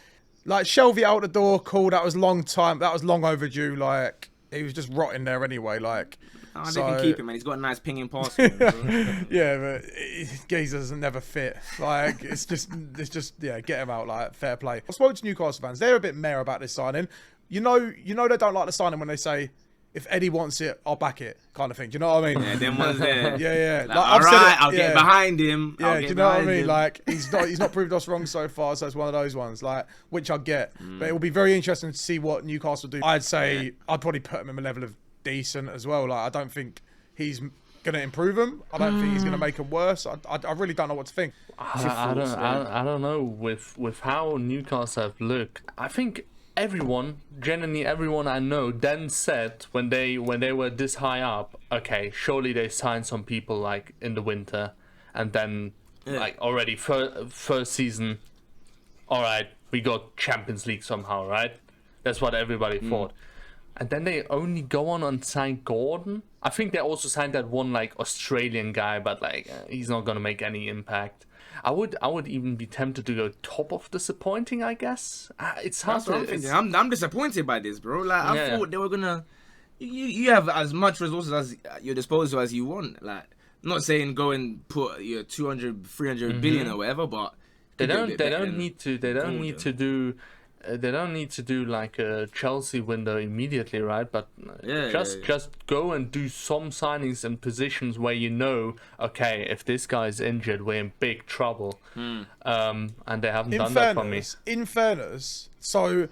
like Shelvey out the door, cool. That was long time. That was long overdue. Like, he was just rotting there anyway. Like, they can keep him, man. He's got a nice pinging pass. yeah, but Geezer doesn't never fit. Like, it's just yeah, get him out. Like, fair play. I spoke to Newcastle fans. They're a bit mare about this signing. You know they don't like the signing when they say, if Eddie wants it, I'll back it, kind of thing. Do you know what I mean? Yeah, them ones there. Yeah. Like, all right, I'll get behind him. Yeah, do you know what I mean? Like, he's not proved us wrong so far, so it's one of those ones, like, which I get. But it will be very interesting to see what Newcastle do. I'd say I'd probably put him in a level of decent as well. Like, I don't think he's going to improve him. I don't think he's going to make him worse. I really don't know what to think. I don't know with how Newcastle have looked. I think genuinely everyone I know then said when they were this high up, okay, surely they signed some people like in the winter, and then like already first season, all right, we got Champions League somehow, right? That's what everybody thought. and then they only go on and sign Gordon. I think they also signed that one like Australian guy, but like he's not gonna make any impact. I would even be tempted to go top of disappointing, I guess. It's hard That's what I'm to. thinking. I'm disappointed by this, bro. Like I Yeah. thought they were gonna. You have as much resources as at your disposal as you want. Like, I'm not saying go and put your 200, 300 billion or whatever, but They could do a don't. bit They better don't than need to. They don't need to do. They don't need to do like a Chelsea window immediately, right? But just go and do some signings in positions where you know, okay, if this guy's injured, we're in big trouble. And they haven't done that for me. In fairness, so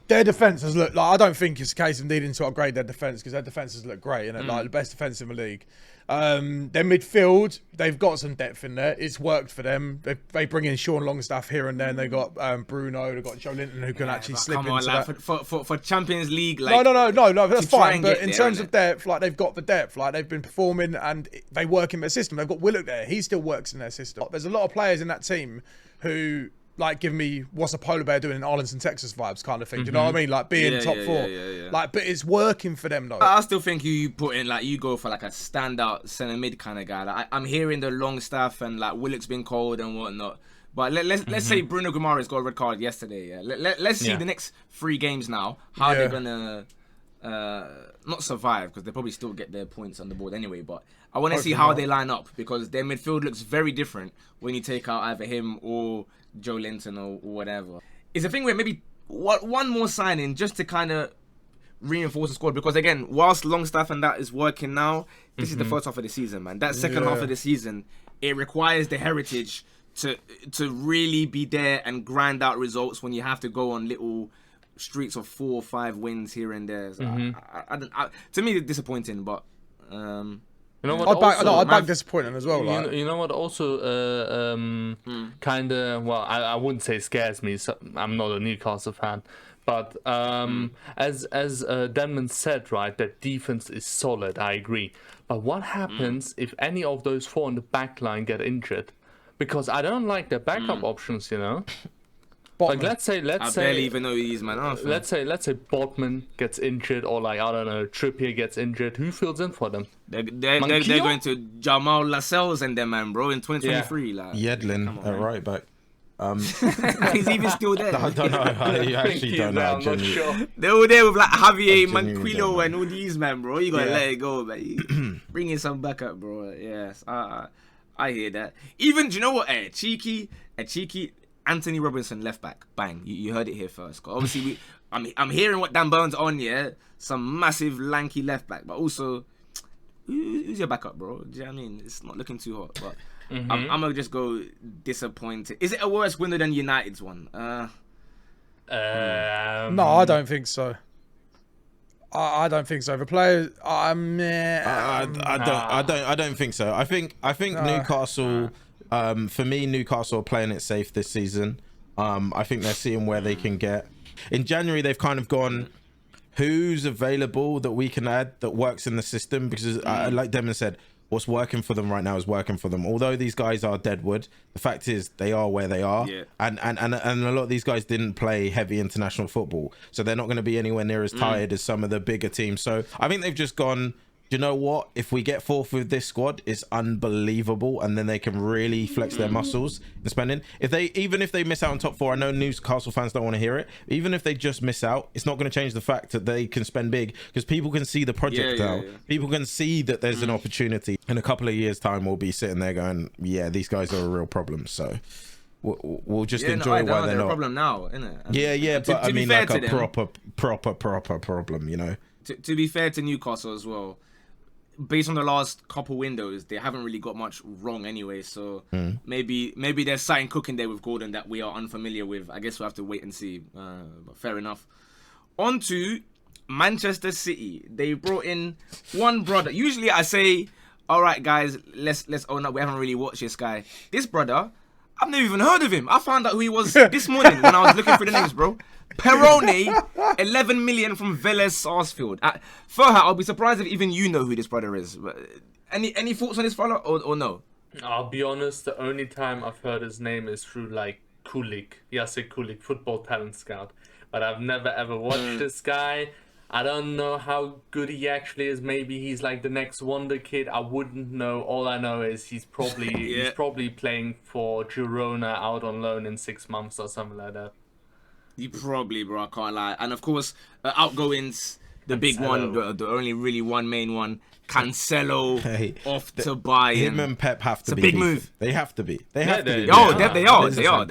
their defense has looked like, I don't think it's a case of needing to upgrade their defense because their defense has looked great, and like the best defense in the league. Their midfield, they've got some depth in there. It's worked for them. They bring in Sean Longstaff here and there, and they got Bruno, they've got Joe Linton who can actually slip into like, that. For Champions League, like No, that's try fine. and But get in there, terms innit? of depth, like they've got the depth, like they've been performing and they work in their system. They've got Willock there. He still works in their system. There's a lot of players in that team who like give me what's a polar bear doing in Arlington, Texas vibes kind of thing. Do you know what I mean? Like being top four. Yeah. Like, but it's working for them though. I still think you put in like you go for like a standout centre mid kind of guy. Like, I'm hearing the long stuff and like Willock's been cold and whatnot. But let's say Bruno Guimaraes got a red card yesterday. Yeah, let's see the next 3 games now how they're gonna not survive because they probably still get their points on the board anyway. But I want to see how they line up because their midfield looks very different when you take out either him or Joe Linton or whatever. It's a thing where maybe one more signing just to kind of reinforce the squad because again, whilst Longstaff and that is working now, this is the first half of the season, man. That second half of the season, it requires the heritage to really be there and grind out results when you have to go on little streaks of 4 or 5 wins here and there. So to me, it's disappointing, but You know what? I'd back disappointing as well. Like. You know what? Also, kind of. Well, I wouldn't say scares me. So I'm not a Newcastle fan, but as Denman said, right, that defense is solid. I agree. But what happens if any of those 4 in the back line get injured? Because I don't like their backup options. You know. Like let's say I barely even know who he is, man. Let's say Botman gets injured, or like I don't know, Trippier gets injured. Who fills in for them? They're going to Jamal Lascelles and them, man, bro, in 2023. Like Yedlin at right back. He's even still there. I don't know. I actually don't know. I'm not sure. They're all there with like Javier genuinely Manquillo don't and all these, man, bro. You gotta let it go, man. Bring in some backup, bro. Yes, I hear that. Even, do you know what? A cheeky Anthony Robinson left back. Bang. You heard it here first. Obviously, I'm hearing what Dan Burns on, yeah? Some massive lanky left back. But also, who's your backup, bro? Do you know what I mean? It's not looking too hot. But I'm going to just go disappointed. Is it a worse window than United's one? No, I don't think so. I don't think so. The players, I don't think so. I think Newcastle. For me, Newcastle are playing it safe this season. I think they're seeing where they can get. In January, they've kind of gone, who's available that we can add that works in the system? Because like Demon said, what's working for them right now is working for them. Although these guys are deadwood, the fact is they are where they are. Yeah. And a lot of these guys didn't play heavy international football. So they're not going to be anywhere near as tired as some of the bigger teams. So I think they've just gone, you know what? If we get 4th with this squad, it's unbelievable, and then they can really flex their muscles in spending. Even if they miss out on top 4, I know Newcastle fans don't want to hear it. Even if they just miss out, it's not going to change the fact that they can spend big because people can see the project now. Yeah. People can see that there's an opportunity. In a couple of years' time, we'll be sitting there going, "Yeah, these guys are a real problem." So we'll just enjoy why they're not a problem now, isn't it? Yeah, but I mean, like a proper problem, you know. To be fair to Newcastle as well. Based on the last couple windows, they haven't really got much wrong anyway. So maybe there's something cooking there with Gordon that we are unfamiliar with. I guess we'll have to wait and see. But fair enough. On to Manchester City. They brought in one brother. Usually I say, all right, guys, let's own up. We haven't really watched this guy. This brother, I've never even heard of him. I found out who he was this morning when I was looking for the names, bro. Peroni, 11 million from Vélez Sarsfield. Furhat, I'll be surprised if even you know who this brother is. Any thoughts on this fella or no? I'll be honest, the only time I've heard his name is through like Kulik, Yasser Kulik, football talent scout. But I've never ever watched this guy. I don't know how good he actually is. Maybe he's like the next wonder kid. I wouldn't know. All I know is he's probably playing for Girona out on loan in 6 months or something like that. You probably, bro. I can't lie. And of course, outgoings, the big one, the only really one main one, Cancelo off to Bayern. Him and Pep have to be. It's a big beefing. move. They have to be. They have to be. They are. They are.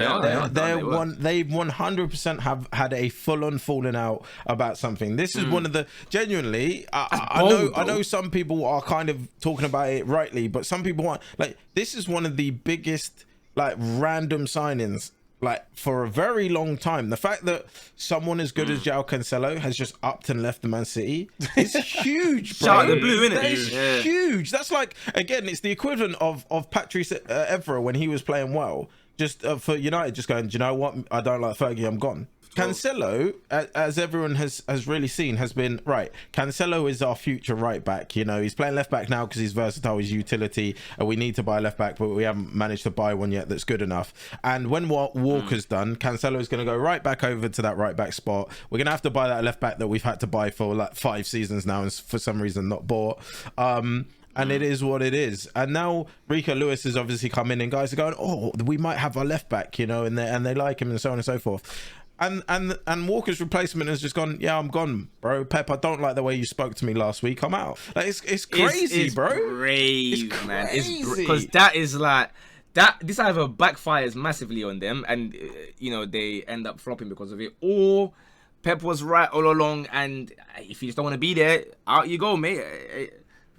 They 100% have had a full-on falling out about something. This is one of the genuinely. I know some people are kind of talking about it rightly, but some people want like this is one of the biggest like random signings. Like for a very long time, the fact that someone as good as João Cancelo has just upped and left the Man City is huge, bro. Shout out the blue, innit? That is huge. That's like again, it's the equivalent of Patrice Evra when he was playing well. Just for United, just going, do you know what? I don't like Fergie. I'm gone. Cancelo, as everyone has really seen, has been right. Cancelo is our future right back. You know, he's playing left back now because he's versatile, he's utility, and we need to buy a left back, but we haven't managed to buy one yet that's good enough. And when what Walker's done, Cancelo is going to go right back over to that right back spot. We're going to have to buy that left back that we've had to buy for like 5 seasons now, and for some reason not bought. And it is what it is. And now Rico Lewis has obviously come in, and guys are going, oh, we might have our left back, you know, and they like him, and so on and so forth. And Walker's replacement has just gone, yeah, I'm gone, bro. Pep, I don't like the way you spoke to me last week. I'm out. Like it's crazy, it's bro. Brave, it's man. crazy. Because that is like that. This either backfires massively on them, and you know they end up flopping because of it, or Pep was right all along. And if you just don't want to be there, out you go, mate.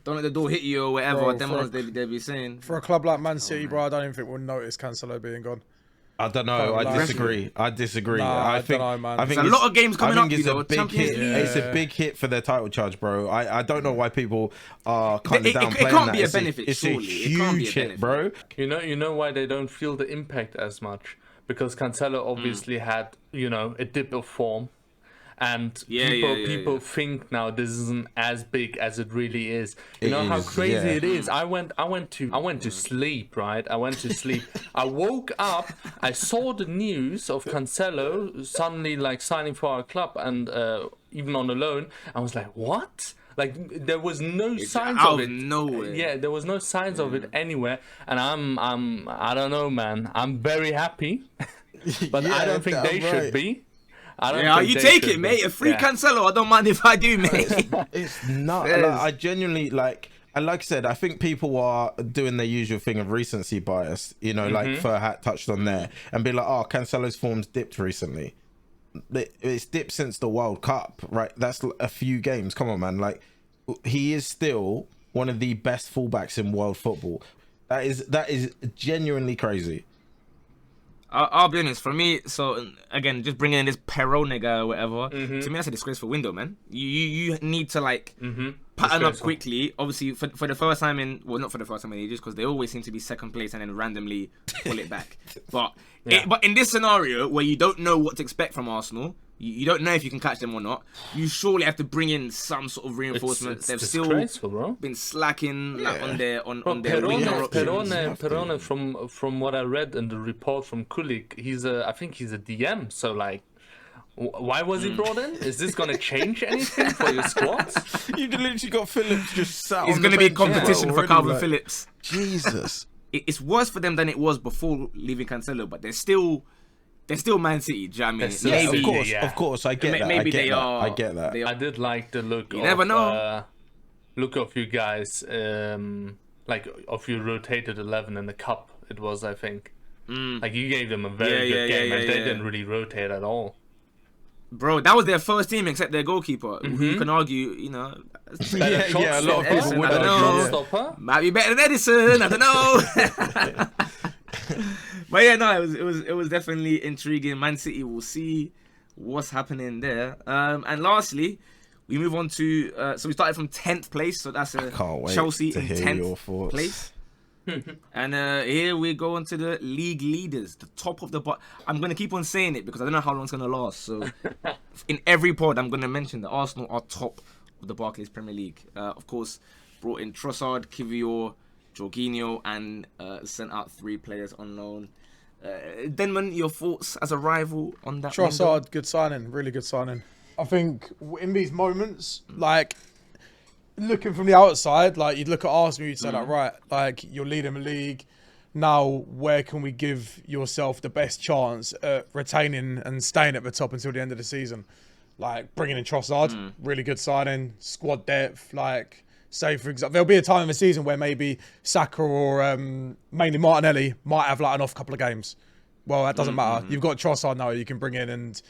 Don't let the door hit you or whatever. Bro, them ones they'll be saying. For a club like Man City, bro, I don't even think we'll notice Cancelo being gone. I don't know. I disagree. Nah, I think, don't know, man. I think there's a lot of games coming up. It's a big Champions hit. League. It's a big hit for their title charge, bro. I don't know why people are kind of downplaying it can't that. be a benefit, It's surely. a It can't be huge a hit, bro. You know why they don't feel the impact as much? Because Cancelo obviously had, you know, a dip of form. And people think now this isn't as big as it really is. You know how crazy it is. I went to sleep, right? I went to sleep. I woke up. I saw the news of Cancelo suddenly like signing for our club and even on a loan. I was like, what? Like there was no signs of it. Nowhere. Yeah, there was no signs of it anywhere. And I don't know, man. I'm very happy, but I don't think they should be. You take it, mate. A free Cancelo, I don't mind if I do, mate. It's not. Like, I genuinely like. And like I said, I think people are doing their usual thing of recency bias. You know, like Furhat touched on there, and be like, "Oh, Cancelo's form's dipped recently. It's dipped since the World Cup, right? That's a few games. Come on, man. Like, he is still one of the best fullbacks in world football. That is genuinely crazy." I'll be honest, for me, so again, just bringing in this Perone guy or whatever, to me that's a disgraceful window, man. You need to like pattern up quickly. Obviously, for the first time not for the first time in ages, because they always seem to be second place and then randomly pull it back. But but in this scenario where you don't know what to expect from Arsenal, you don't know if you can catch them or not. You surely have to bring in some sort of reinforcement. They've still been slacking on their Perone, from what I read in the report from Kulik, I think he's a DM. So like, why was he brought in? Is this gonna change anything for your squad? You literally got Phillips just sat. It's gonna be a competition for Calvin Phillips. Jesus, it's worse for them than it was before leaving Cancelo, but they're still Man City. Do you know what I mean? Of course, I get that. Maybe they are. I get that. I did like the look. You never know. Look of you guys, like of you rotated 11 in the cup. It was, I think, like you gave them a very good game, and they didn't really rotate at all. Bro, that was their first team except their goalkeeper. You can argue, you know. A lot of people would argue. Might be better than Edison. I don't know. But yeah, no, it was definitely intriguing. Man City, we'll see what's happening there. And lastly, we move on to so we started from 10th place, so that's Chelsea in 10th place. And here we go into the league leaders, the top of the I'm going to keep on saying it because I don't know how long it's going to last. So in every pod, I'm going to mention that Arsenal are top of the Barclays Premier League. Of course, brought in Trossard, Kivior, Jorginho, and sent out 3 players on loan. Denman, your thoughts as a rival on that? Trossard, good signing, really good signing. I think in these moments, like looking from the outside, like you'd look at Arsenal, you'd say like, right, like you're leading the league. Now, where can we give yourself the best chance at retaining and staying at the top until the end of the season? Like bringing in Trossard, really good signing, squad depth. Like, say for example, there'll be a time in the season where maybe Saka or mainly Martinelli might have like an off couple of games. Well, that doesn't matter. You've got Trossard now you can bring in and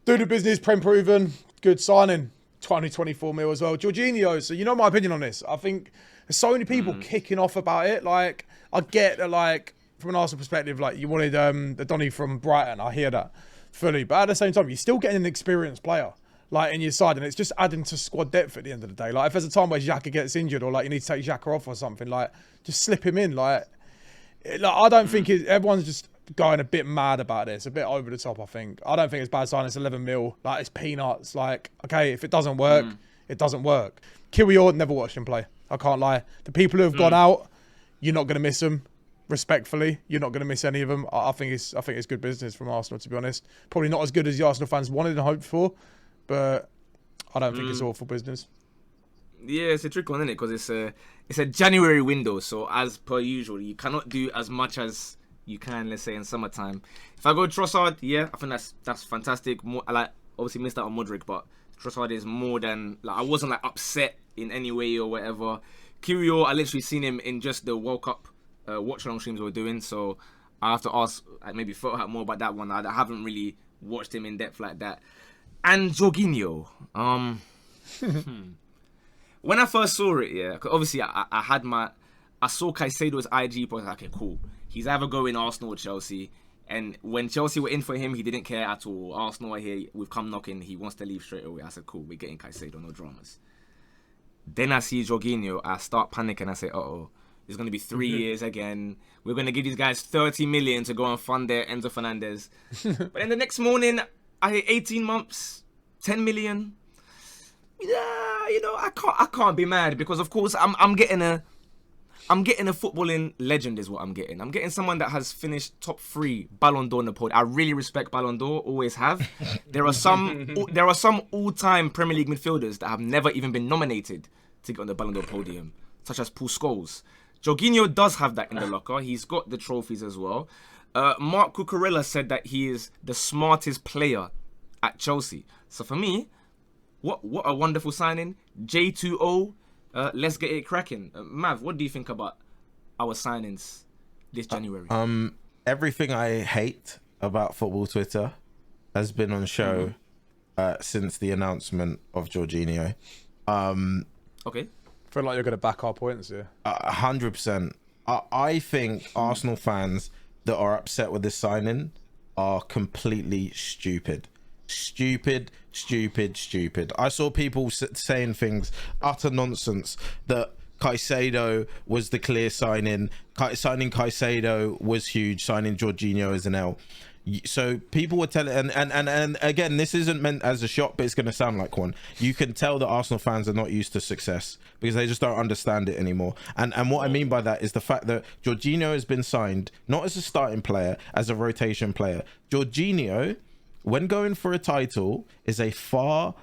do the business. Prem proven, good signing. 24 mil as well. Jorginho, so you know my opinion on this. I think there's so many people kicking off about it. Like, I get that, like, from an Arsenal perspective, like, you wanted the Donny from Brighton. I hear that fully. But at the same time, you're still getting an experienced player, like, in your side. And it's just adding to squad depth at the end of the day. Like, if there's a time where Xhaka gets injured or, like, you need to take Xhaka off or something, like, just slip him in. Like I don't think everyone's just going a bit mad about this, a bit over the top, I think. I don't think it's bad signing. It's 11 mil. Like, it's peanuts. Like, okay, if it doesn't work, it doesn't work. Kiwior, never watched him play. I can't lie. The people who have gone out, you're not going to miss them. Respectfully, you're not going to miss any of them. I think it's good business from Arsenal, to be honest. Probably not as good as the Arsenal fans wanted and hoped for, but I don't think it's awful business. Yeah, it's a trick one, isn't it? Because it's a January window, so as per usual, you cannot do as much as you can, let's say, in summertime. If I go Trossard, yeah, I think that's fantastic. More, I obviously missed out on Modric, but Trossard is more than, like, I wasn't like upset in any way or whatever. Kiwior, I literally seen him in just the World Cup watch along streams we were doing, so I have to ask, maybe thought out more about that one. I haven't really watched him in depth like that. And Jorginho, when I first saw it, yeah, 'cause obviously I saw Caicedo's IG post. Okay, cool. He's either going Arsenal or Chelsea. And when Chelsea were in for him, he didn't care at all. Arsenal are here, we've come knocking. He wants to leave straight away. I said, cool, we're getting Caicedo, no dramas. Then I see Jorginho. I start panicking. I say, uh-oh, it's going to be 3 years again. We're going to give these guys 30 million to go and fund their Enzo Fernandez. But then the next morning, I hit 18 months, 10 million. Yeah, you know, I can't be mad because, of course, I'm getting a footballing legend is what I'm getting. I'm getting someone that has finished top 3 Ballon d'Or in the pod. I really respect Ballon d'Or, always have. There are some all-time Premier League midfielders that have never even been nominated to get on the Ballon d'Or podium, such as Paul Scholes. Jorginho does have that in the locker. He's got the trophies as well. Mark Cucurella said that he is the smartest player at Chelsea. So for me, what a wonderful signing. J2O. Let's get it cracking. Mav, what do you think about our signings this January? Everything I hate about football Twitter has been on show since the announcement of Jorginho. Okay. I feel like you're going to back our points here. 100%. I think Arsenal fans that are upset with this signing are completely stupid. Stupid. I saw people saying things, utter nonsense, that Caicedo was the clear signing. Signing Caicedo was huge. Signing Jorginho is an L. So people were telling, and again, this isn't meant as a shot, but it's going to sound like one. You can tell that Arsenal fans are not used to success because they just don't understand it anymore. And what I mean by that is the fact that Jorginho has been signed not as a starting player, as a rotation player. Jorginho, when going for a title, is a far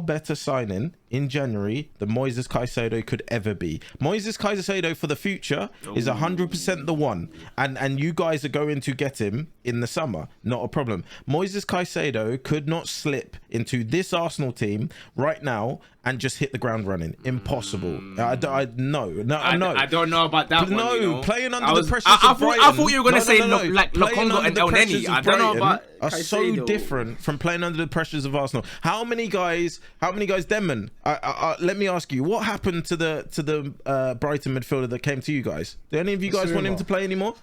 better signing in January than Moises Caicedo could ever be. Moises Caicedo for the future is 100% the one. And you guys are going to get him in the summer. Not a problem. Moises Caicedo could not slip into this Arsenal team right now and just hit the ground running. Impossible. No. I don't know about that one. No, you know? playing under the pressures of Brighton. I thought you were going to say like Lokonga and El Neni. I don't know about are Caicedo. So different from playing under the pressures of Arsenal. How many guys, Denman? Let me ask you, what happened to the Brighton midfielder that came to you guys? Do any of you guys want him to play anymore?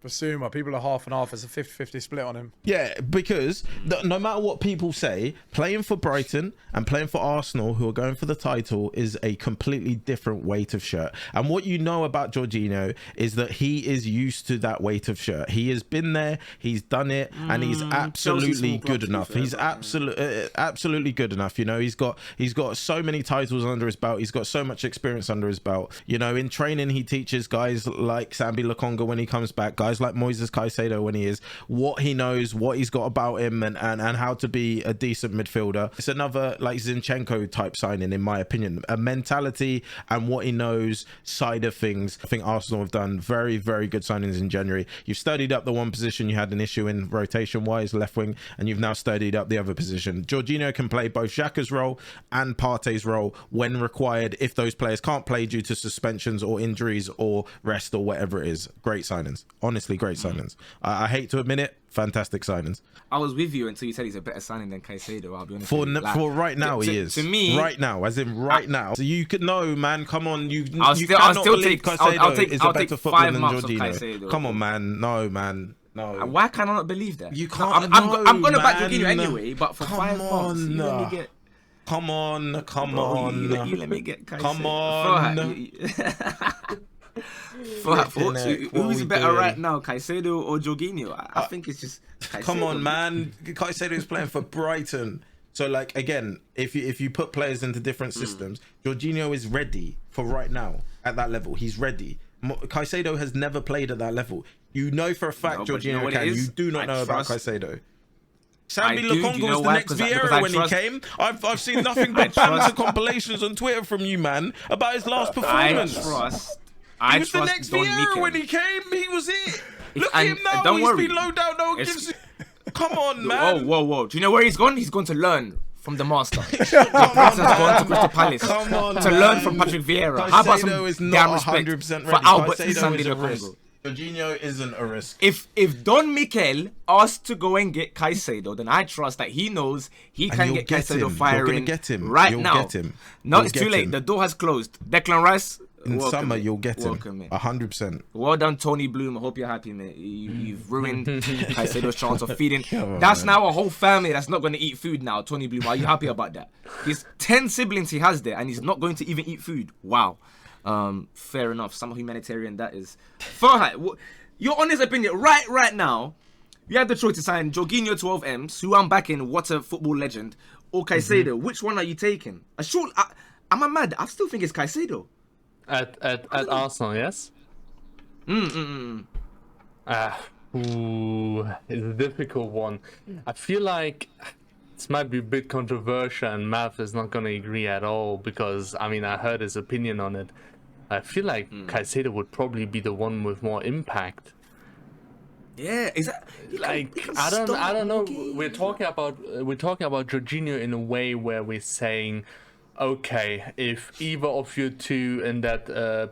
Basuma, people are half and half. It's a 50-50 split on him. Yeah, because no matter what people say, playing for Brighton and playing for Arsenal, who are going for the title, is a completely different weight of shirt. And what you know about Jorginho is that he is used to that weight of shirt. He has been there, he's done it, and he's absolutely good enough. He's absolutely good enough. You know, he's got so many titles under his belt. He's got so much experience under his belt. You know, in training, he teaches guys like Sambi Lokonga when he comes back, guys guys like Moises Caicedo when he is, what he knows, what he's got about him, and how to be a decent midfielder. It's another like Zinchenko type signing, in my opinion. A mentality and what he knows side of things. I think Arsenal have done very, very good signings in January. You've studied up the one position you had an issue in rotation-wise, left wing, and you've now studied up the other position. Jorginho can play both Xhaka's role and Partey's role when required, if those players can't play due to suspensions or injuries or rest or whatever it is. Great signings. Honestly, great signings. I hate to admit it, fantastic signings. I was with you until you said he's a better signing than Caicedo. I'll be honest. For right now, he is. To me, right now, as in right now. So you could know, man. Come on, I'll still take Caicedo is a better footballer than 5 months of Jorginho. Caicedo. Come on, man. No, man. No. Why can I not believe that? You can't. I'm gonna back man. Jorginho anyway, but for 5 months, you let me get. Come on. You let me get Caicedo. Come on. Who's better right now, Caicedo or Jorginho? I think it's just Caicedo. Come on, man. Caicedo is playing for Brighton. So, like, again, if you put players into different systems, Jorginho is ready for right now at that level. He's ready. Caicedo has never played at that level. You know for a fact Jorginho can. You do not know about Caicedo. Sammy Lokonga was the next Vieira when he came. I've seen nothing but banter compilations on Twitter from you, man, about his last performance. He was the next Vieira when he came. He was it. Look at him now. He's been low down. No one gives. Come on, man. Whoa. Do you know where he's gone? He's gone to learn from the master. The prince has gone to Crystal Palace to learn from Patrick Vieira. How about some damn respect for Albert Sandy Lokonga? Jorginho isn't a risk. If Don Mikel asked to go and get Caicedo, then I trust that he knows he can get Caicedo firing right now. Get him. No, it's too late. The door has closed. Declan Rice. In summer, you'll get him. 100%. Well done, Tony Bloom. I hope you're happy, mate. You've ruined Caicedo's chance of feeding. That's now a whole family that's not going to eat food now, Tony Bloom. Are you happy about that? He's 10 siblings he has there, and he's not going to even eat food. Wow. Fair enough. Some humanitarian that is. Farhat, your honest opinion, right now, you have the choice to sign Jorginho 12 M's, who I'm backing, what a football legend, or Caicedo. Which one are you taking? Am I mad? I still think it's Caicedo. At Arsenal, yes? It's a difficult one. I feel like this might be a bit controversial and Mav is not going to agree at all because, I mean, I heard his opinion on it. I feel like Caicedo would probably be the one with more impact. Yeah, is that like I don't know. We're talking about Jorginho in a way where we're saying, okay, if either of you two in that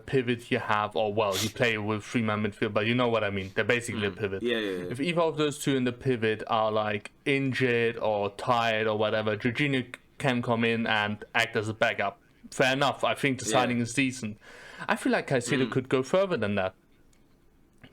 pivot you have, or well, you play with 3-man midfield, but you know what I mean. They're basically a pivot. Yeah. If either of those two in the pivot are like injured or tired or whatever, Jorginho can come in and act as a backup. Fair enough. I think the signing is decent. I feel like Caicedo could go further than that.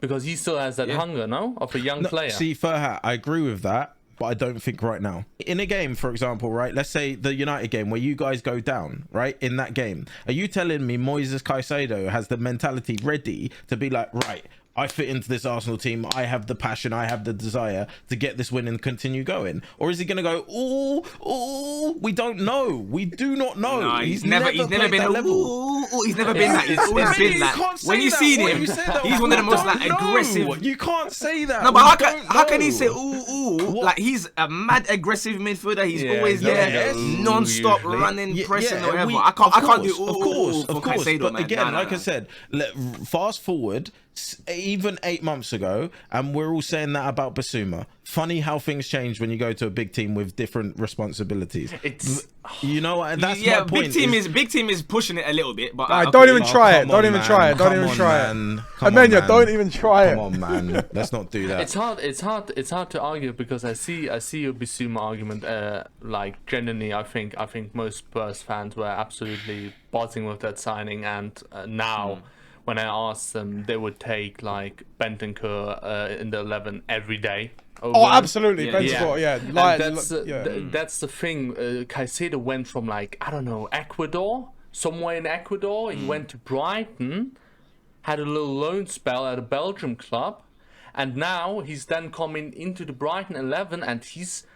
Because he still has that hunger, no? Of a young player. See, Farhat, I agree with that, but I don't think right now. In a game, for example, right? Let's say the United game where you guys go down, right? In that game, are you telling me Moises Caicedo has the mentality ready to be like, right, I fit into this Arsenal team. I have the passion. I have the desire to get this win and continue going. Or is he going to go, oh, we don't know. We do not know. No, he's never been that level. He's never been that. He's always been that. When you see him, he's one of the most like aggressive. You can't say that. No, but how can he say like he's a mad aggressive midfielder? He's always there, non-stop running, pressing, or whatever. I can't do of course. Caicedo, but again, like I said, fast forward even 8 months ago, and we're all saying that about Basuma. Funny how things change when you go to a big team with different responsibilities. You know what? That's my point. Big team is pushing it a little bit, but don't even try it. Don't even try it. Amenyah, don't even try it. Come on, man. Let's not do that. It's hard to argue because I see your Basuma argument. Like genuinely, I think most Spurs fans were absolutely buzzing with that signing, and now. When I asked them, they would take like Bentancur in the 11 every day. Absolutely, Bentancur, That's the thing. Caicedo went from like, I don't know, Ecuador, somewhere in Ecuador. He went to Brighton, had a little loan spell at a Belgium club, and now he's then coming into the Brighton 11, and he's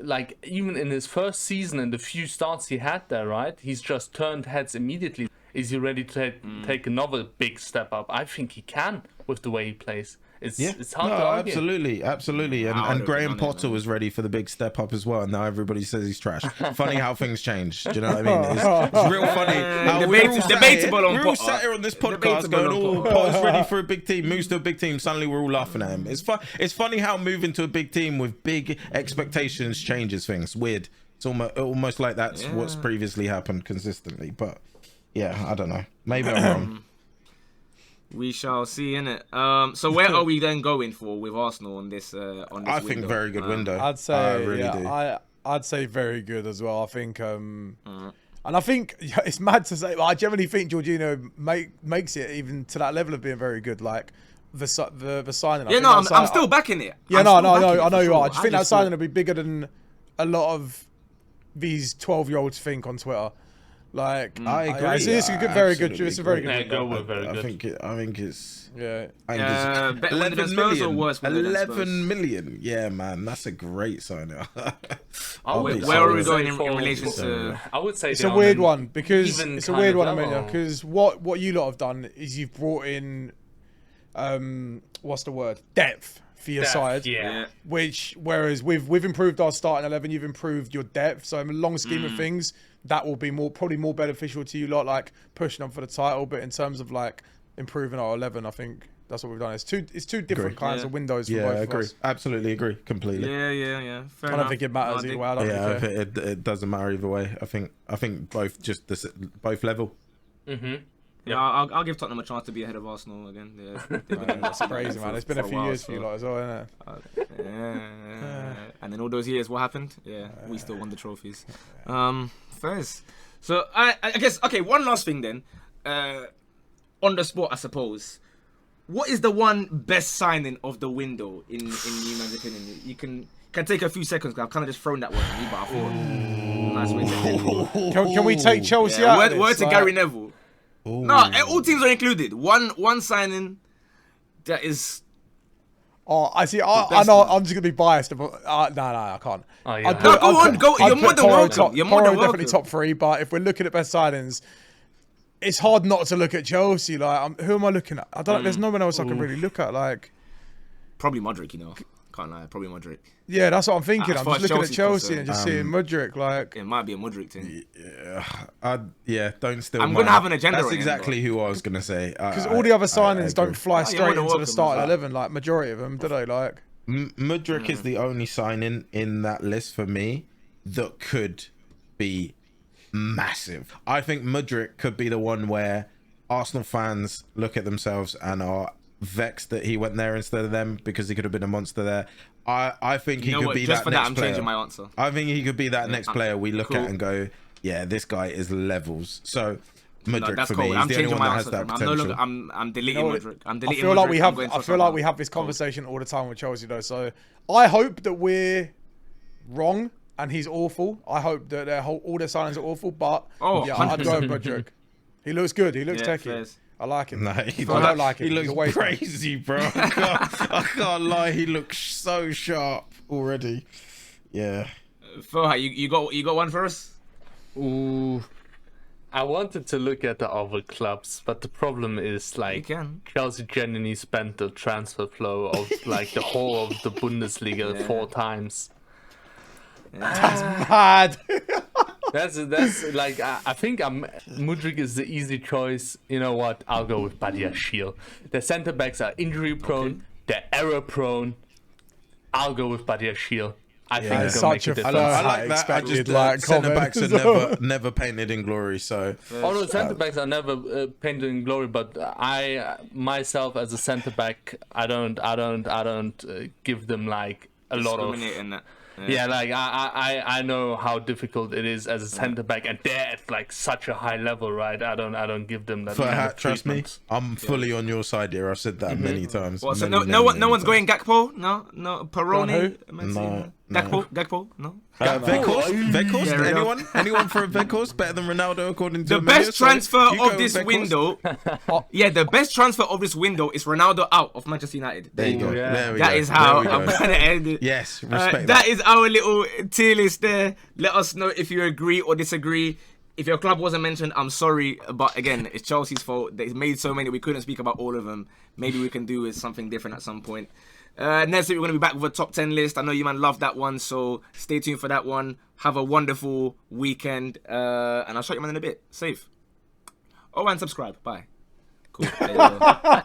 like, even in his first season and the few starts he had there, right? He's just turned heads immediately. Is he ready to take another big step up? I think he can with the way he plays. It's hard no, to argue. absolutely. I And would've Graham been on it, Potter man. was ready for the big step up as well. And now everybody says he's trash. Funny how things change. Do you know what I mean? It's real funny. How we're all Debatable on we're all Potter. sat here on this podcast Debatable going, on "Oh, Potter's ready for a big team. Moves to a big team." Suddenly we're all laughing at him. It's funny how moving to a big team with big expectations changes things. Weird. It's almost like that's what's previously happened consistently. But yeah, I don't know. Maybe I'm wrong. We shall see, innit? So where are we then going for with Arsenal on this? I think window? very good window. I'd say, I really do. I'd say very good as well. I think, and I think it's mad to say, but I generally think Jorginho makes it even to that level of being very good. Like the signing. Yeah, no, I'm still backing it. Yeah, I'm no, still no, backing it I know for you sure. are. I just think that thought- signing will be bigger than a lot of these 12-year-olds think on Twitter. Like, I agree. It's a good, very good. Absolutely It's a very agree. good. Yeah, window. go with very good. I think it's. Yeah. I think it's better window than Spurs or worse window than Spurs? 11 million. Yeah, man, that's a great signing. Where are we going in relation to? I would say It's they're a on weird an one because even it's a kind weird of one, level. Amenyah. Because what you lot have done is you've brought in, what's the word? Depth for your side. Yeah. Whereas we've improved our starting 11, you've improved your depth. So in the long scheme of things, that will be probably more beneficial to you lot, like pushing them for the title. But in terms of like improving our 11, I think that's what we've done. It's two different kinds of windows for Yeah, both I of agree. us. Absolutely agree. Completely. Yeah. Fair I don't enough. think it matters No, I either way. I don't Yeah, really care. it doesn't matter either way. I think both just both level. Yeah, I'll give Tottenham a chance to be ahead of Arsenal again. Yeah, they've been in That's that crazy, man. It's been a few years for you lot as well, isn't it? Yeah. And in all those years, what happened? Yeah, we still won the trophies. First. So I guess one last thing then, on the spot, I suppose. What is the one best signing of the window in Newman's opinion? You can take a few seconds because I've kind of just thrown that one at you, but I thought nice way to Can we take Chelsea out? of this? Word to Like- Gary Neville. No, all teams are included. One signing that is. Oh, I see. I best know. one. I'm just gonna be biased, but no, I can't. Oh, yeah. I'd No, put- go I'd on, put- go. I'd You're put more than Porro welcome. You're more than definitely welcome. top three, but if we're looking at best signings, it's hard not to look at Chelsea. Like, who am I looking at? I don't. There's no one else I can really look at. Like, Probably Modric, Can't lie, probably Modric. yeah, that's what I'm thinking. As I'm far just as looking at Chelsea's Chelsea and just seeing Mudryk. Like, It might be a Modric thing. Don't steal. I'm mine. gonna have an agenda That's on him, exactly who I was gonna say. because all the other signings don't fly you're straight more into than the welcome, starting man. 11. Like, majority of them, do they? Like, Mudryk is the only signing in that list for me that could be massive. I think Mudryk could be the one where Arsenal fans look at themselves and are vexed that he went there instead of them because he could have been a monster there. I think he You know could what? be Just that for that, next I'm player. changing my answer. I think he could be that next player we look cool. at and go, yeah, this guy is levels. So No, Mudryk that's for cool. me, he's I'm the only changing one my that has answer. that I'm no potential. longer. I'm deleting You know what? Modric. I'm I deleting feel like Modric, we I'm have. going I for feel like someone. we have this conversation all the time with Chelsea, though. So I hope that we're wrong and he's awful. I hope that all their signings are awful. But Oh, yeah, I'd go with 100%. Mudryk. He looks good. He looks Yeah, techie. fairs. I like him. No, I don't like him. He He's a looks waste man. crazy, bro. I can't lie. He looks so sharp already. Yeah. Phil, you got one for us? Ooh, I wanted to look at the other clubs, but the problem is like can. Chelsea genuinely spent the transfer flow of like the whole of the Bundesliga 4 times. Bad. That's like I think Mudryk is the easy choice. You know what? I'll go with Badiashile. The centre backs are injury prone. They're error prone. I'll go with Badiashile. I think It's he's gonna make such a a I difference. like that. I expected, just like, centre backs are comment. never painted in glory. So Although centre backs are never painted in glory, but I myself as a centre back, I don't give them like a lot of. Discriminating that. Yeah, like I know how difficult it is as a centre back, and they're at like such a high level, right? I don't give them that. for a kind hat, of trust me, treatment. I'm fully on your side here. I've said that many times. What, so Many, no one's many going times. Gakpo? No, Peroni? No. Gakpo? No. Weghorst? Anyone for a Weghorst better than Ronaldo according to The Amenyah? best transfer So you go of this Weghorst? window, the best transfer of this window is Ronaldo out of Manchester United. There you go. Yeah. There we That go. is how There we I'm go. gonna end it. Yes, respect That is our little tier list there. Let us know if you agree or disagree. if your club wasn't mentioned, I'm sorry, but again, it's Chelsea's fault. They've made so many, we couldn't speak about all of them. Maybe we can do with something different at some point. Next week, we're going to be back with a top 10 list. I know you man love that one, so stay tuned for that one. Have a wonderful weekend, and I'll show you man in a bit. Safe. Oh, and subscribe. Bye. Cool. There you go.